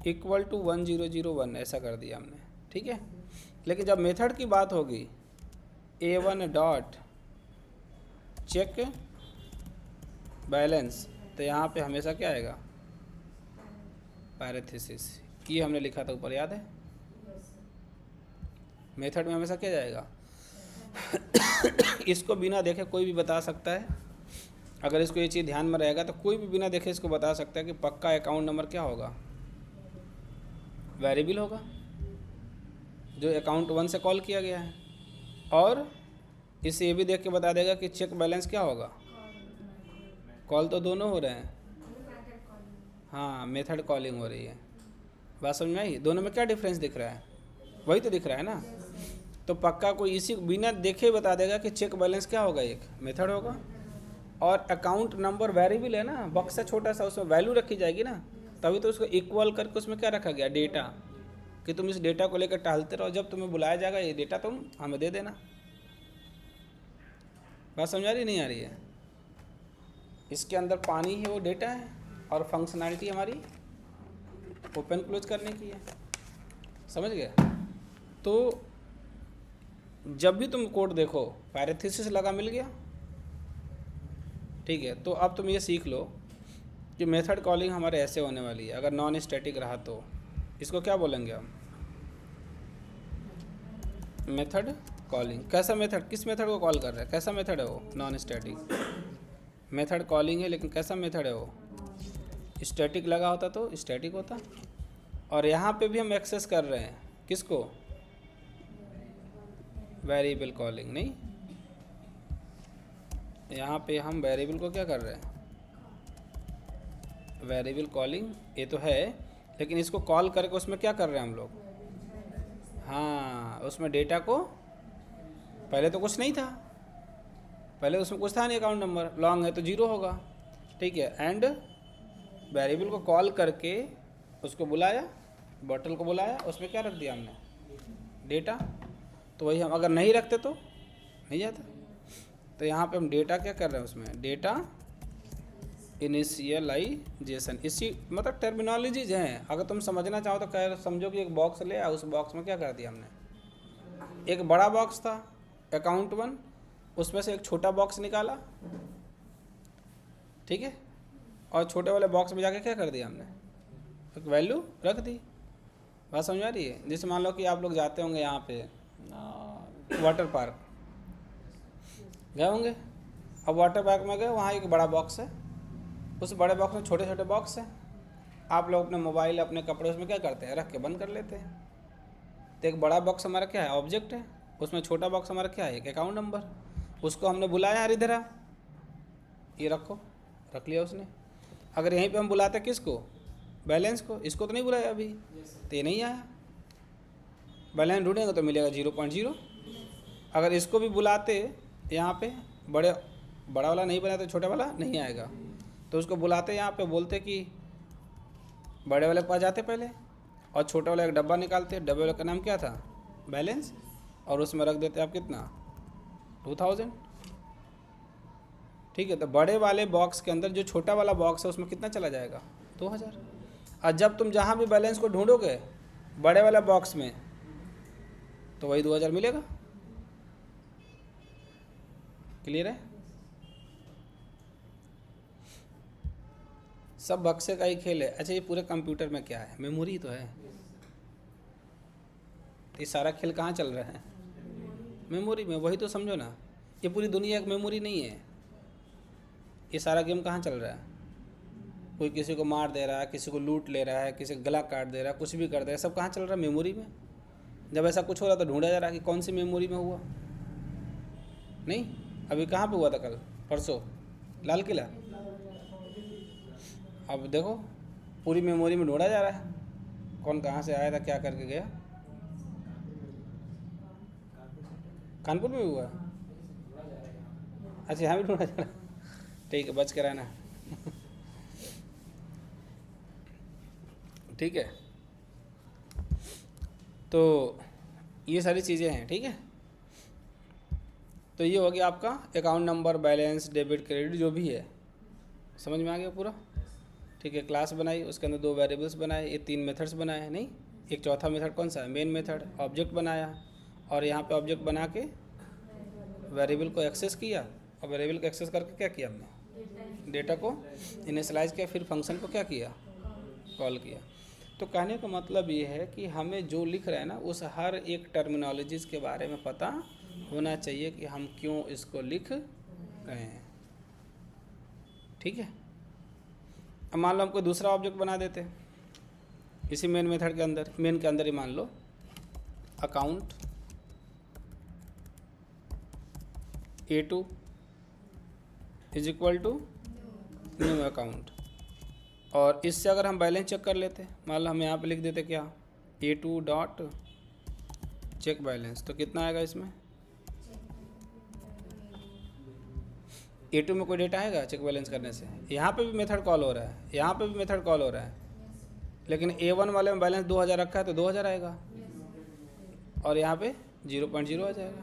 इक्वल टू 1001 ऐसा कर दिया हमने, ठीक है। लेकिन जब मेथड की बात होगी A1 डॉट चेक बैलेंस, तो यहाँ पे हमेशा क्या आएगा, पैरेंथेसिस। ये हमने लिखा था ऊपर, याद है? मेथड में हमेशा क्या जाएगा इसको बिना देखे कोई भी बता सकता है। अगर इसको ये चीज़ ध्यान में रहेगा तो कोई भी बिना देखे इसको बता सकता है कि पक्का अकाउंट नंबर क्या होगा, वेरिएबल होगा, जो अकाउंट 1 से कॉल किया गया है। और इसे ये भी देख के बता देगा कि चेक बैलेंस क्या होगा, कॉल तो दोनों हो रहे हैं। हाँ, मेथड कॉलिंग हो रही है। बात समझ में आई? दोनों में क्या डिफरेंस दिख रहा है? वही तो दिख रहा है ना। तो पक्का कोई इसी बिना देखे बता देगा कि चेक बैलेंस क्या होगा, एक मेथड होगा। और अकाउंट नंबर वेरिएबल है ना, बक्सा छोटा सा, उसमें वैल्यू रखी जाएगी ना, तभी तो उसको इक्वल करके उसमें क्या रखा गया, डेटा, कि तुम इस डेटा को लेकर टहलते रहो, जब तुम्हें बुलाया जाएगा ये डेटा तुम हमें दे देना। बात समझ आ रही नहीं आ रही है? इसके अंदर पानी है, वो डेटा है, और फंक्शनैलिटी हमारी ओपन क्लोज करने की है। समझ गए? तो जब भी तुम कोड देखो, पैरेंथेसिस लगा, मिल गया, ठीक है। तो अब तुम ये सीख लो कि मेथड कॉलिंग हमारे ऐसे होने वाली है। अगर नॉन स्टैटिक रहा तो इसको क्या बोलेंगे हम, मेथड कॉलिंग। कैसा मेथड, किस मेथड को कॉल कर रहा है, कैसा मेथड है वो, नॉन स्टैटिक मेथड कॉलिंग है, लेकिन कैसा मेथड है वो, स्टैटिक लगा होता तो स्टैटिक होता। और यहाँ पे भी हम एक्सेस कर रहे हैं किसको, वेरिएबल कॉलिंग। नहीं, यहाँ पे हम वेरिएबल को क्या कर रहे हैं, वेरिएबल कॉलिंग, ये तो है, लेकिन इसको कॉल करके उसमें क्या कर रहे हैं हम लोग, हाँ, उसमें डेटा को, पहले तो कुछ नहीं था, पहले उसमें कुछ था नहीं, अकाउंट नंबर लॉन्ग है तो 0 होगा, ठीक है। एंड वेरिएबल को कॉल करके उसको बुलाया, बॉटल को बुलाया, उसमें क्या रख दिया हमने, डेटा। तो वही हम अगर नहीं रखते तो नहीं जाता। तो यहाँ पे हम डेटा क्या कर रहे हैं, उसमें डेटा इनिशियलाइजेशन, इसी मतलब टर्मिनोलॉजीज हैं। अगर तुम समझना चाहो तो कह समझो कि एक बॉक्स ले आ, उस बॉक्स में क्या कर दिया हमने, एक बड़ा बॉक्स था अकाउंट 1, उसमें से एक छोटा बॉक्स निकाला, ठीक है, और छोटे वाले बॉक्स में जाके क्या कर दिया हमने, एक वैल्यू रख दी। बात समझ आ रही है? जैसे मान लो कि आप लोग जाते होंगे यहाँ पे वाटर पार्क गए होंगे, अब वाटर पार्क में गए, वहाँ एक बड़ा बॉक्स है, उस बड़े बॉक्स में छोटे छोटे बॉक्स हैं। आप लोग अपने मोबाइल, अपने कपड़े उसमें क्या करते हैं, रख के बंद कर लेते हैं। तो एक बड़ा बॉक्स हमारा क्या है, ऑब्जेक्ट है, उसमें छोटा बॉक्स हमारा क्या है, एक अकाउंट नंबर। उसको हमने बुलाया, हर इधर आ, ये रखो, रख लिया उसने। अगर यहीं पे हम बुलाते किसको, बैलेंस को, इसको तो नहीं बुलाया अभी, तो ये नहीं आया। बैलेंस ढूंढेंगे तो मिलेगा 0.0। अगर इसको भी बुलाते यहाँ पे, बड़ा वाला नहीं बनाया तो छोटा वाला नहीं आएगा। तो उसको बुलाते यहाँ पे, बोलते कि बड़े वाले के पास जाते पहले, और छोटे वाला एक डब्बा निकालते, डब्बे वाले का नाम क्या था, बैलेंस, और उसमें रख देते आप कितना, 2000, ठीक है। तो बड़े वाले बॉक्स के अंदर जो छोटा वाला बॉक्स है उसमें कितना चला जाएगा, 2000। और जब तुम जहाँ भी बैलेंस को ढूंढोगे बड़े वाला बॉक्स में, तो वही 2000 मिलेगा। क्लियर है? सब बक्से का ही खेल है। अच्छा, ये पूरे कंप्यूटर में क्या है, मेमोरी तो है। ये सारा खेल कहाँ चल रहा है, मेमोरी में। वही तो समझो ना, ये पूरी दुनिया एक मेमोरी नहीं है। ये सारा गेम कहाँ चल रहा है, कोई किसी को मार दे रहा है, किसी को लूट ले रहा है, किसी का गला काट दे रहा है, कुछ भी कर दे रहा है, सब कहाँ चल रहा है, मेमोरी में। जब ऐसा कुछ हो रहा तो ढूंढा जा रहा है कि कौन सी मेमोरी में हुआ। नहीं, अभी कहाँ पे हुआ था, कल परसों, लाल किला। अब देखो पूरी मेमोरी में ढूंढा जा रहा है, कौन कहाँ से आया था, क्या करके गया। कानपुर में भी हुआ, अच्छा यहाँ भी ढूंढा जा रहा है, ठीक है, बच कर रहना। ठीक है, तो ये सारी चीज़ें हैं, ठीक है। तो ये हो गया आपका account number, balance, debit, credit, जो भी है, समझ में आ गया पूरा, ठीक है। क्लास बनाई, उसके अंदर 2 वेरिएबल्स बनाए, ये 3 मेथड्स बनाए, नहीं, एक चौथा मेथड कौन सा है, मेन मेथड। ऑब्जेक्ट बनाया, और यहाँ पे ऑब्जेक्ट बना के वेरिएबल को एक्सेस किया, अब वेरिएबल को एक्सेस करके क्या किया हमने, डेटा को इनिशियलाइज किया, फिर फंक्शन को क्या किया, कॉल किया। तो कहने का मतलब ये है कि हमें जो लिख रहे हैं ना उस हर एक टर्मिनोलॉजीज के बारे में पता होना चाहिए कि हम क्यों इसको लिख रहे हैं। ठीक है। अब मान लो हमको दूसरा ऑब्जेक्ट बना देते हैं इसी मेन मेथड के अंदर, मेन के अंदर ही मान लो account A2 is equal to new account, और इससे अगर हम बैलेंस चेक कर लेते, मान लो हम यहाँ पे लिख देते क्या, A2 डॉट चेक बैलेंस, तो कितना आएगा इसमें, A2 में कोई डेटा आएगा चेक बैलेंस करने से। यहाँ पे भी मेथड कॉल हो रहा है, यहाँ पे भी मेथड कॉल हो रहा है, लेकिन A1 वाले में बैलेंस 2000 रखा है तो 2000 आएगा, और यहाँ पे 0.0 आ जाएगा,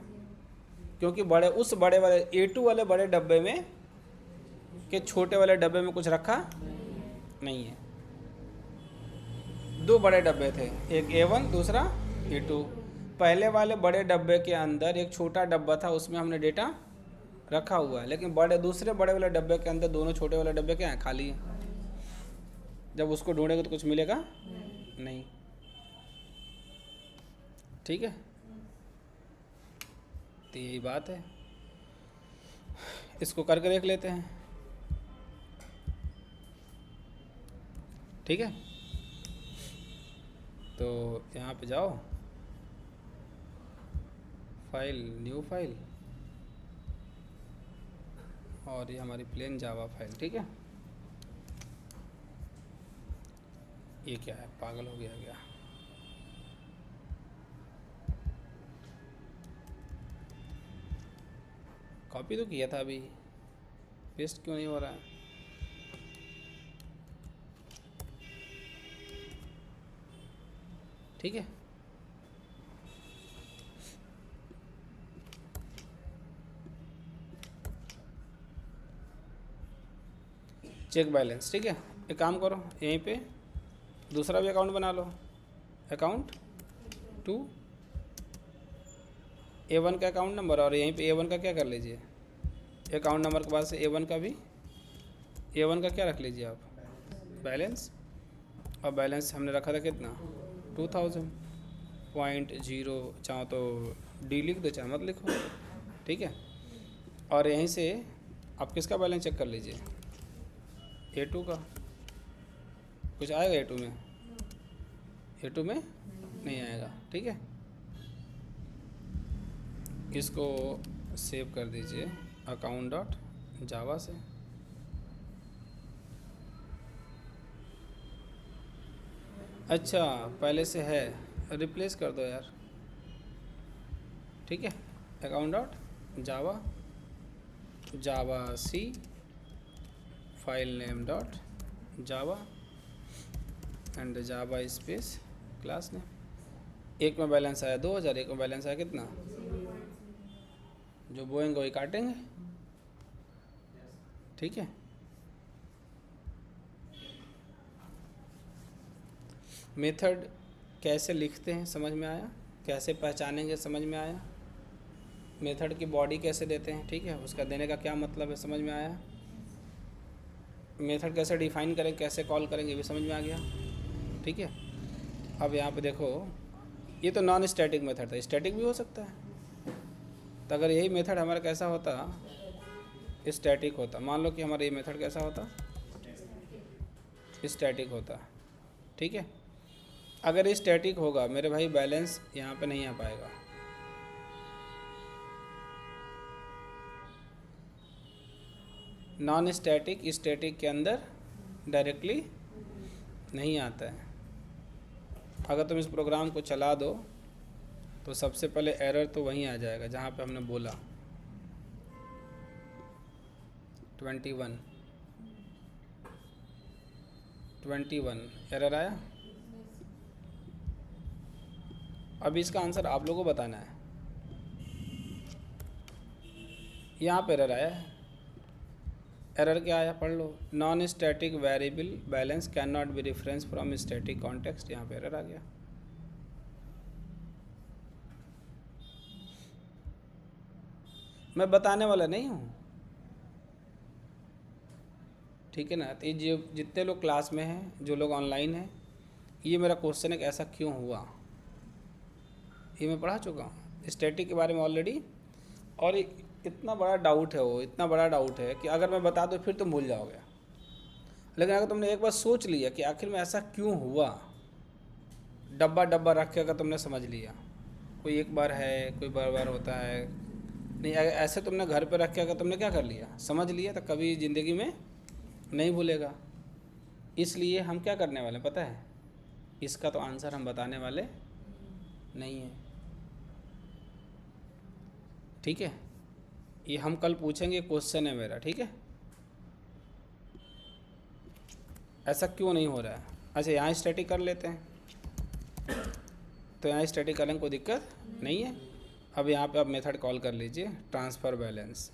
क्योंकि उस बड़े वाले A2 वाले बड़े डब्बे में के छोटे वाले डब्बे में कुछ रखा नहीं है। दो बड़े डब्बे थे, एक A1 दूसरा A2। पहले वाले बड़े डब्बे के अंदर एक छोटा डब्बा था, उसमें हमने डेटा रखा हुआ है, लेकिन दूसरे बड़े वाले डब्बे के अंदर दोनों छोटे वाले डब्बे क्या हैं, खाली हैं। जब उसको ढूंढेंगे तो कुछ मिलेगा नहीं। ठीक है, तो यही बात है, इसको करके देख लेते हैं। ठीक है, तो यहाँ पे जाओ, फाइल, न्यू फाइल, और ये हमारी प्लेन जावा फाइल। ठीक है, ये क्या है, पागल हो गया। कॉपी तो किया था अभी, पेस्ट क्यों नहीं हो रहा है। ठीक है, चेक बैलेंस। ठीक है, एक काम करो, यहीं पे दूसरा भी अकाउंट बना लो, अकाउंट टू A1 का अकाउंट नंबर, और यहीं पे A1 का क्या कर लीजिए, अकाउंट नंबर के बाद से A1 का भी, A1 का क्या रख लीजिए आप, बैलेंस, और बैलेंस हमने रखा था कितना, 2000.0, चाहो तो D लिख दो चाहे मत लिखो। ठीक है, और यहीं से आप किसका बैलेंस चेक कर लीजिए, A2 का। कुछ आएगा A2 में, A2 में नहीं आएगा। ठीक है, इसको सेव कर दीजिए अकाउंट डॉट जावा से। अच्छा, पहले से है, रिप्लेस कर दो यार। ठीक है, account dot Java, Java C, file name dot Java and Java space class name. एक में बैलेंस आया 2000, एक में बैलेंस आया कितना, जो बोएंगे वही काटेंगे। ठीक है, मेथड कैसे लिखते हैं समझ में आया, कैसे पहचानेंगे समझ में आया, मेथड की बॉडी कैसे देते हैं, ठीक है, उसका देने का क्या मतलब है समझ में आया, मेथड कैसे डिफाइन करें, कैसे कॉल करेंगे भी समझ में आ गया। ठीक है, अब यहाँ पे देखो, ये तो नॉन स्टैटिक मेथड था, स्टैटिक भी हो सकता है। तो अगर यही मेथड हमारा कैसा होता, स्टैटिक होता, मान लो कि हमारा ये मेथड कैसा होता, स्टैटिक होता। ठीक है, अगर ये स्टैटिक होगा मेरे भाई, बैलेंस यहाँ पे नहीं आ पाएगा। नॉन स्टैटिक स्टैटिक के अंदर डायरेक्टली नहीं आता है। अगर तुम इस प्रोग्राम को चला दो तो सबसे पहले एरर तो वहीं आ जाएगा जहाँ पे हमने बोला 21 एरर आया। अभी इसका आंसर आप लोगों को बताना है। यहाँ पे एरर आया है, एरर क्या आया पढ़ लो, non static variable balance can not be reference from static context. यहाँ पे एरर आ गया। मैं बताने वाला नहीं हूँ, ठीक है ना। तो ये जो जितने लोग क्लास में हैं, जो लोग ऑनलाइन हैं, ये मेरा क्वेश्चन है कि ऐसा क्यों हुआ, ये मैं पढ़ा चुका हूँ स्टैटिक के बारे में ऑलरेडी। और इतना बड़ा डाउट है वो, इतना बड़ा डाउट है कि अगर मैं बता दूँ फिर तुम भूल जाओगे। लेकिन अगर तुमने एक बार सोच लिया कि आखिर में ऐसा क्यों हुआ, डब्बा डब्बा रख के अगर तुमने समझ लिया, कोई एक बार है, कोई बार बार होता है, नहीं अगर ऐसे तुमने घर पे रख के अगर तुमने क्या कर लिया, समझ लिया, तो कभी ज़िंदगी में नहीं भूलेगा। इसलिए हम क्या करने वाले पता है, इसका तो आंसर हम बताने वाले नहीं है, ठीक है। ये हम कल पूछेंगे, क्वेश्चन है मेरा, ठीक है। ऐसा क्यों नहीं हो रहा है। अच्छा यहाँ स्टैटिक कर लेते हैं, तो यहाँ स्टैटिक करने में कोई दिक्कत नहीं है। अब यहाँ पे आप मेथड कॉल कर लीजिए ट्रांसफ़र बैलेंस।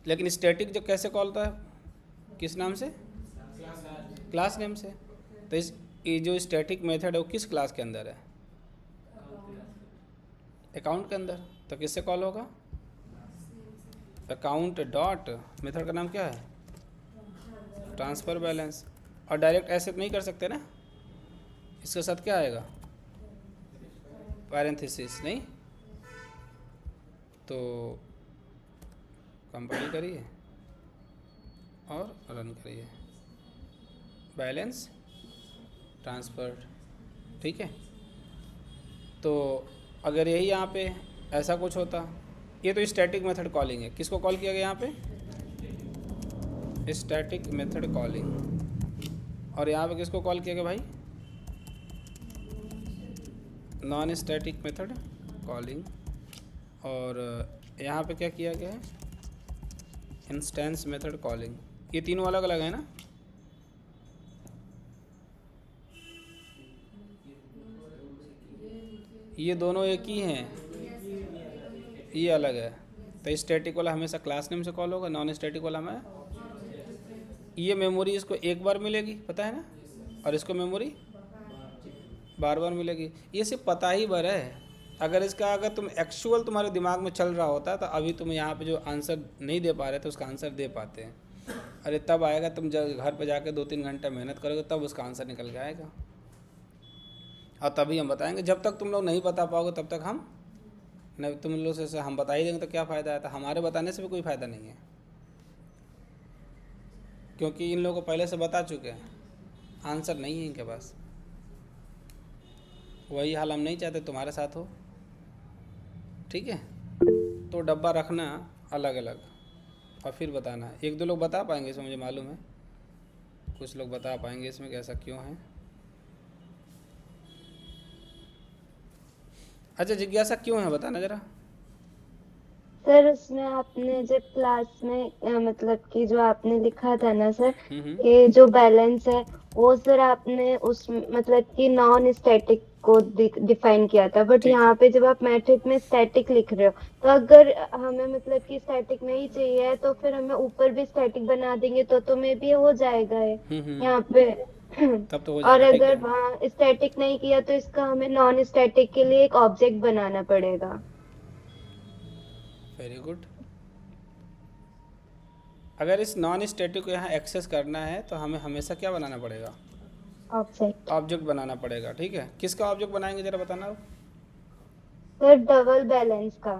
लेकिन स्टैटिक जो कैसे कॉल होता है, किस नाम से, क्लास नेम से। तो इस ये जो स्टैटिक मेथड है वो किस क्लास के अंदर है, अकाउंट के अंदर। तो किससे कॉल होगा, अकाउंट डॉट, मेथड का नाम क्या है, ट्रांसफ़र बैलेंस। और डायरेक्ट ऐसे नहीं कर सकते ना, इसके साथ क्या आएगा, पैरेंथेसिस, नहीं तो कंपाइल करिए और रन करिए, बैलेंस ट्रांसफर्ड, ठीक है। तो अगर यही यहाँ पे ऐसा कुछ होता, ये तो स्टैटिक मेथड कॉलिंग है, किसको कॉल किया गया यहाँ पे, स्टैटिक मेथड कॉलिंग। और यहाँ पे किसको कॉल किया गया भाई, नॉन स्टैटिक मेथड कॉलिंग। और यहाँ पे क्या किया गया है, इंस्टेंस मेथड कॉलिंग। ये तीनों अलग अलग है ना, ये दोनों एक ही हैं, ये अलग है। तो स्टैटिक वाला हमेशा क्लास नेम से कॉल होगा, नॉन स्टैटिक वाला हमें, ये मेमोरी इसको एक बार मिलेगी पता है ना, और इसको मेमोरी बार बार मिलेगी। ये सिर्फ पता ही भर है। अगर इसका अगर तुम एक्चुअल तुम्हारे दिमाग में चल रहा होता तो अभी तुम यहाँ पे जो आंसर नहीं दे पा रहे थे उसका आंसर दे पाते हैं। अरे तब आएगा, तुम जब घर पे जाके 2-3 घंटा मेहनत करोगे तब उसका आंसर निकल के आएगा, और तभी हम बताएंगे। जब तक तुम लोग नहीं बता पाओगे तब तक हम नहीं, तुम लोग से हम बता ही देंगे तो क्या फ़ायदा है, तो हमारे बताने से भी कोई फ़ायदा नहीं है, क्योंकि इन लोगों को पहले से बता चुके हैं, आंसर नहीं है इनके पास। वही हाल हम नहीं चाहते तुम्हारे साथ हो, ठीक है। तो डब्बा रखना अलग अलग और फिर बताना। 1-2 लोग बता पाएंगे इसमें, मुझे मालूम है कुछ लोग बता पाएंगे इसमें कि ऐसा क्यों है। अच्छा जिज्ञासा क्यों है बताना ज़रा। सर उसमें आपने जब क्लास में मतलब कि जो आपने लिखा था ना सर, कि जो बैलेंस है वो सर आपने उस मतलब कि नॉन स्टैटिक को डिफाइन किया था, बट ठीक यहाँ है। पे जब आप मैट्रिक में स्टैटिक लिख रहे हो तो अगर हमें मतलब कि स्टैटिक में ही चाहिए तो फिर हमें ऊपर भी स्टैटिक बना देंगे तो मे भी हो जाएगा है यहाँ पे। तब तो हो और जाएगा, ठीक अगर है। वहाँ स्टैटिक नहीं किया तो इसका हमें नॉन स्टैटिक के लिए एक ऑब्जेक्ट बनाना पड़ेगा। Very good. अगर इस नॉन स्टैटिक को यहाँ एक्सेस करना है तो हमें हमेशा क्या बनाना पड़ेगा, ऑब्जेक्ट। ऑब्जेक्ट बनाना पड़ेगा, ठीक है। किसका ऑब्जेक्ट बनाएंगे ज़रा बताना। सर डबल बैलेंस का।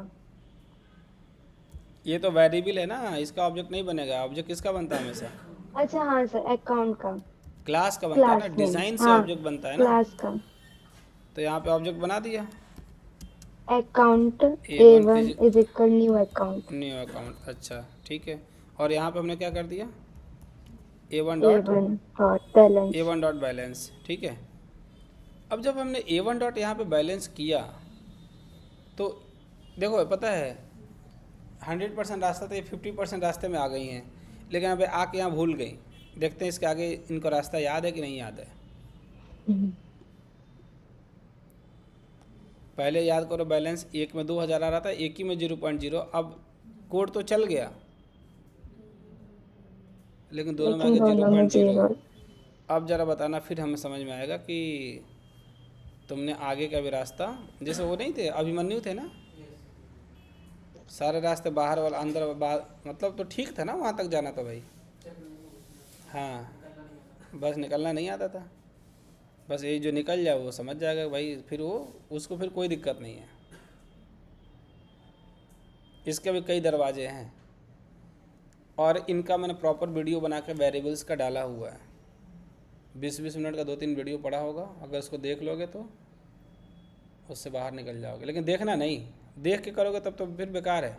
ये तो वेरिएबल है ना, इसका ऑब्जेक्ट नहीं बनेगा। ऑब्जेक्ट किसका बनता है हमेशा, अच्छा हाँ सर, अकाउंट का। क्लास का बनता है ना, क्लास नेम, डिज़ाइन से हाँ ऑब्जेक्ट बनता है ना। क्लास का। तो यहाँ पे ऑब्जेक्ट बना दिया, account A1 A1 is is equal new account. New account, अच्छा ठीक है। और यहाँ पे हमने क्या कर दिया, A1 dot A1 dot balance. A1 dot balance, ठीक है। अब जब हमने A1 डॉट यहाँ पे बैलेंस किया तो देखो पता है 100% रास्ता तो ये 50% रास्ते में आ गई हैं, लेकिन यहाँ पे आके यहाँ भूल गई। देखते हैं इसके आगे इनको रास्ता याद है कि नहीं याद है। पहले याद करो, बैलेंस एक में 2000 आ रहा था, एक ही में 0.0। अब कोड तो चल गया लेकिन दोनों में लेकिन आगे दोनों में 0.0। 0। अब ज़रा बताना, फिर हमें समझ में आएगा कि तुमने आगे का भी रास्ता, जैसे वो नहीं थे अभिमन्यु थे ना, सारे रास्ते बाहर वाला अंदर बाहर, मतलब तो ठीक था ना वहाँ तक जाना तो भाई। हाँ, बस निकलना नहीं आता था। बस ये जो निकल जाए वो समझ जाएगा भाई, फिर वो उसको फिर कोई दिक्कत नहीं है। इसके भी कई दरवाजे हैं और इनका मैंने प्रॉपर वीडियो बना के वेरिएबल्स का डाला हुआ है। 20-20 मिनट का 2-3 वीडियो पड़ा होगा, अगर उसको देख लोगे तो उससे बाहर निकल जाओगे। लेकिन देखना नहीं, देख के करोगे तब तो फिर बेकार है।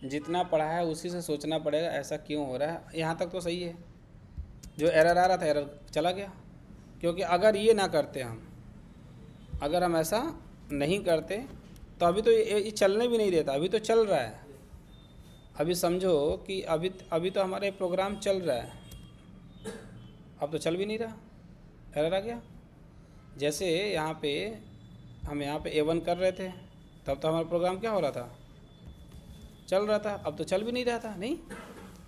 जितना पढ़ा है उसी से सोचना पड़ेगा ऐसा क्यों हो रहा है। यहाँ तक तो सही है, जो एरर आ रहा था एरर चला गया। क्योंकि अगर ये ना करते हम, अगर हम ऐसा नहीं करते तो अभी तो ये चलने भी नहीं देता। अभी तो चल रहा है, अभी समझो कि अभी तो हमारे प्रोग्राम चल रहा है, अब तो चल भी नहीं रहा, एरर आ गया। जैसे यहाँ पे हम यहाँ पे A1 कर रहे थे, तब तो हमारा प्रोग्राम क्या हो रहा था, चल रहा था। अब तो चल भी नहीं रहा था। नहीं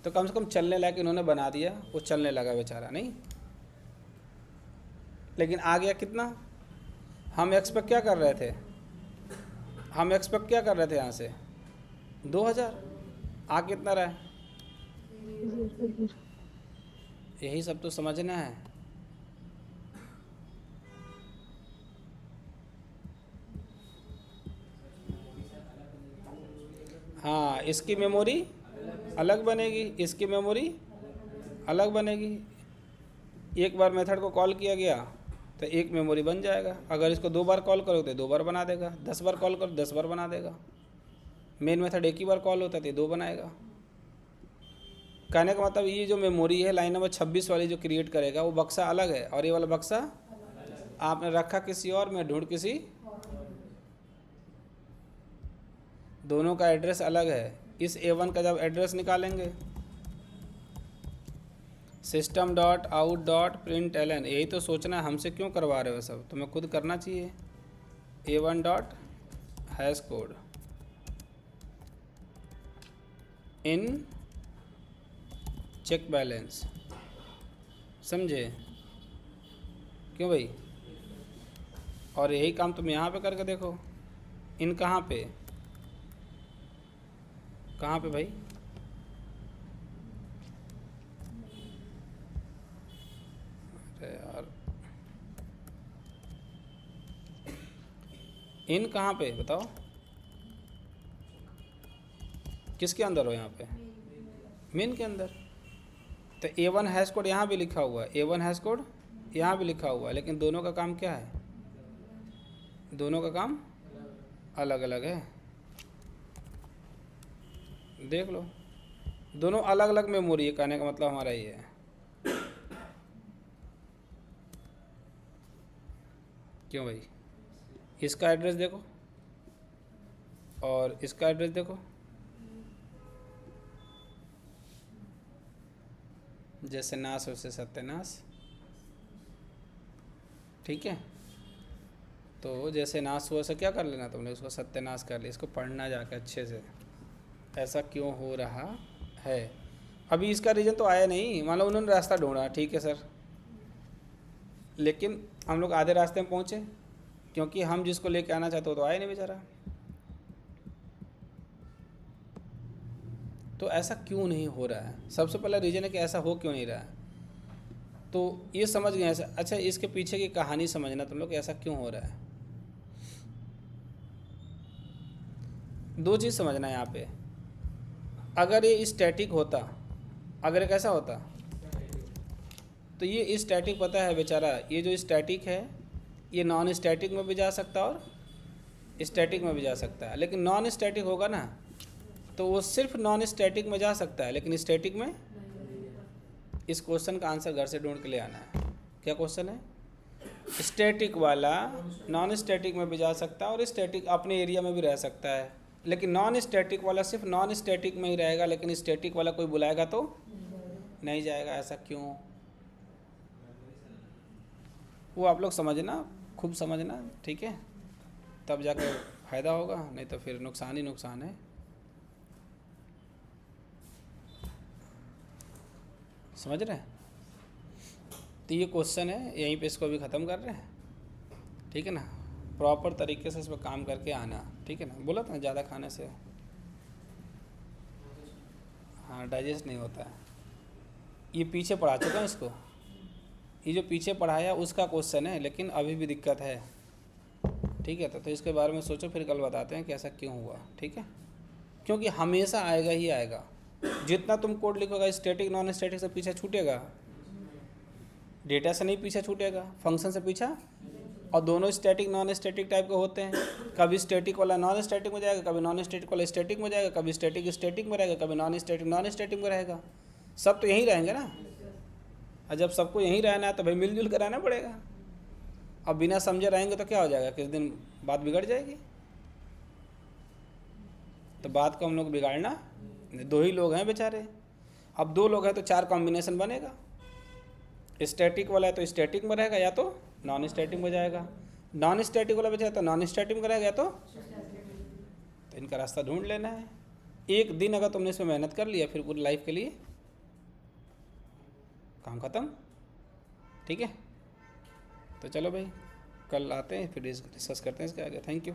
तो कम से कम चलने लायक इन्होंने बना दिया, वो चलने लगा बेचारा। नहीं, लेकिन आ गया कितना, हम एक्सपेक्ट क्या कर रहे थे, हम एक्सपेक्ट क्या कर रहे थे यहाँ से 2000, आ कितना रहा है। यही सब तो समझना है। हाँ, इसकी मेमोरी अलग बनेगी, इसकी मेमोरी अलग बनेगी। एक बार मेथड को कॉल किया गया तो एक मेमोरी बन जाएगा। अगर इसको 2 बार कॉल करो तो 2 बार बना देगा, 10 बार कॉल करो 10 बार बना देगा। मेन मेथड एक ही बार कॉल होता है तो 2 बनाएगा। कहने का मतलब ये जो मेमोरी है लाइन नंबर 26 वाली जो क्रिएट करेगा वो बक्सा अलग है, और ये वाला बक्सा आपने रखा किसी और में, ढूंढ किसी, दोनों का एड्रेस अलग है। इस A1 का जब एड्रेस निकालेंगे system.out.println, यही तो सोचना है हमसे क्यों करवा रहे हो सब, तुम्हें खुद करना चाहिए। A1 डॉट हैश कोड इन चेक बैलेंस, समझे क्यों भाई। और यही काम तुम यहाँ पे करके देखो, इन कहाँ पे भाई, अरे यार इन कहाँ पे बताओ, किसके अंदर हो यहाँ पे, मेन के अंदर। तो A1 हैश कोड यहाँ भी लिखा हुआ है, A1 हैश कोड यहाँ भी लिखा हुआ है, लेकिन दोनों का काम क्या है, दोनों का काम अलग अलग है। देख लो, दोनों अलग अलग मेमोरी है, कहने का मतलब हमारा ये है। क्यों भाई, इसका एड्रेस देखो और इसका एड्रेस देखो, जैसे नाश वैसे सत्यानाश। ठीक है, तो जैसे नाश हुआ से क्या कर लेना तुमने, उसको सत्यानाश कर लिया। इसको पढ़ना जाके अच्छे से, ऐसा क्यों हो रहा है। अभी इसका रीज़न तो आया नहीं, मान लो उन्होंने रास्ता ढूंढा, ठीक है सर, लेकिन हम लोग आधे रास्ते में पहुँचे, क्योंकि हम जिसको लेके आना चाहते हो तो आए नहीं बेचारा। तो ऐसा क्यों नहीं हो रहा है, सबसे पहला रीज़न है कि ऐसा हो क्यों नहीं रहा है। तो ये समझ गए ऐसा। अच्छा, इसके पीछे की कहानी समझना तुम लोग, ऐसा क्यों हो रहा है। 2 चीज़ समझना है यहाँ पे। अगर ये स्टैटिक होता, अगर कैसा होता, तो ये स्टैटिक पता है बेचारा, ये जो स्टैटिक है ये नॉन स्टैटिक में भी जा सकता और स्टैटिक में भी जा सकता है। लेकिन नॉन स्टैटिक होगा ना तो वो सिर्फ नॉन स्टैटिक में जा सकता है, लेकिन स्टैटिक में। इस क्वेश्चन का आंसर घर से ढूंढ के ले आना है। क्या क्वेश्चन है, स्टैटिक वाला नॉन स्टैटिक में भी जा सकता है और स्टैटिक अपने एरिया में भी रह सकता है, लेकिन नॉन स्टैटिक वाला सिर्फ नॉन स्टैटिक में ही रहेगा, लेकिन स्टैटिक वाला कोई बुलाएगा तो नहीं जाएगा। ऐसा क्यों, वो आप लोग समझना, खूब समझना, ठीक है, तब जाकर फ़ायदा होगा, नहीं तो फिर नुकसान ही नुकसान है। समझ रहे हैं। तो ये क्वेश्चन है, यहीं पे इसको भी ख़त्म कर रहे हैं, ठीक है ना। प्रॉपर तरीके से इस पर काम करके आना, ठीक है ना। बोला था ना ज़्यादा खाने से, हाँ, डाइजेस्ट नहीं होता है। ये पीछे पढ़ा चुका हूँ इसको, ये जो पीछे पढ़ाया उसका क्वेश्चन है, लेकिन अभी भी दिक्कत है। ठीक है, तो इसके बारे में सोचो, फिर कल बताते हैं कि ऐसा क्यों हुआ। ठीक है, क्योंकि हमेशा आएगा ही आएगा। जितना तुम कोड लिखोगा स्टैटिक नॉन स्टैटिक से पीछे छूटेगा, डेटा से नहीं पीछे छूटेगा, फंक्शन से पीछा। और दोनों स्टैटिक नॉन स्टैटिक टाइप के होते हैं। कभी स्टैटिक वाला नॉन स्टैटिक में जाएगा, कभी नॉन स्टैटिक वाला स्टैटिक में जाएगा, कभी स्टैटिक स्टैटिक में रहेगा, कभी नॉन स्टैटिक में रहेगा। सब तो यहीं रहेंगे ना। और जब सबको यहीं रहना है तो भाई मिलजुल कर रहना पड़ेगा। अब बिना समझे रहेंगे तो क्या हो जाएगा, किस दिन बात बिगड़ जाएगी। तो बात को हम लोग बिगाड़ना, दो ही लोग हैं बेचारे। अब दो लोग हैं तो चार कॉम्बिनेशन बनेगा। स्टैटिक वाला है तो स्टैटिक में रहेगा, या तो नॉन स्टैटिक में जाएगा। नॉन स्टैटिक वाला बचा तो नॉन स्टैटिक में रहेगा, या तो इनका रास्ता ढूंढ लेना है। एक दिन अगर तुमने इसमें मेहनत कर लिया, फिर पूरी लाइफ के लिए काम खत्म। ठीक है, तो चलो भाई कल आते हैं, फिर डिस्कस करते हैं इसके आगे। Thank you.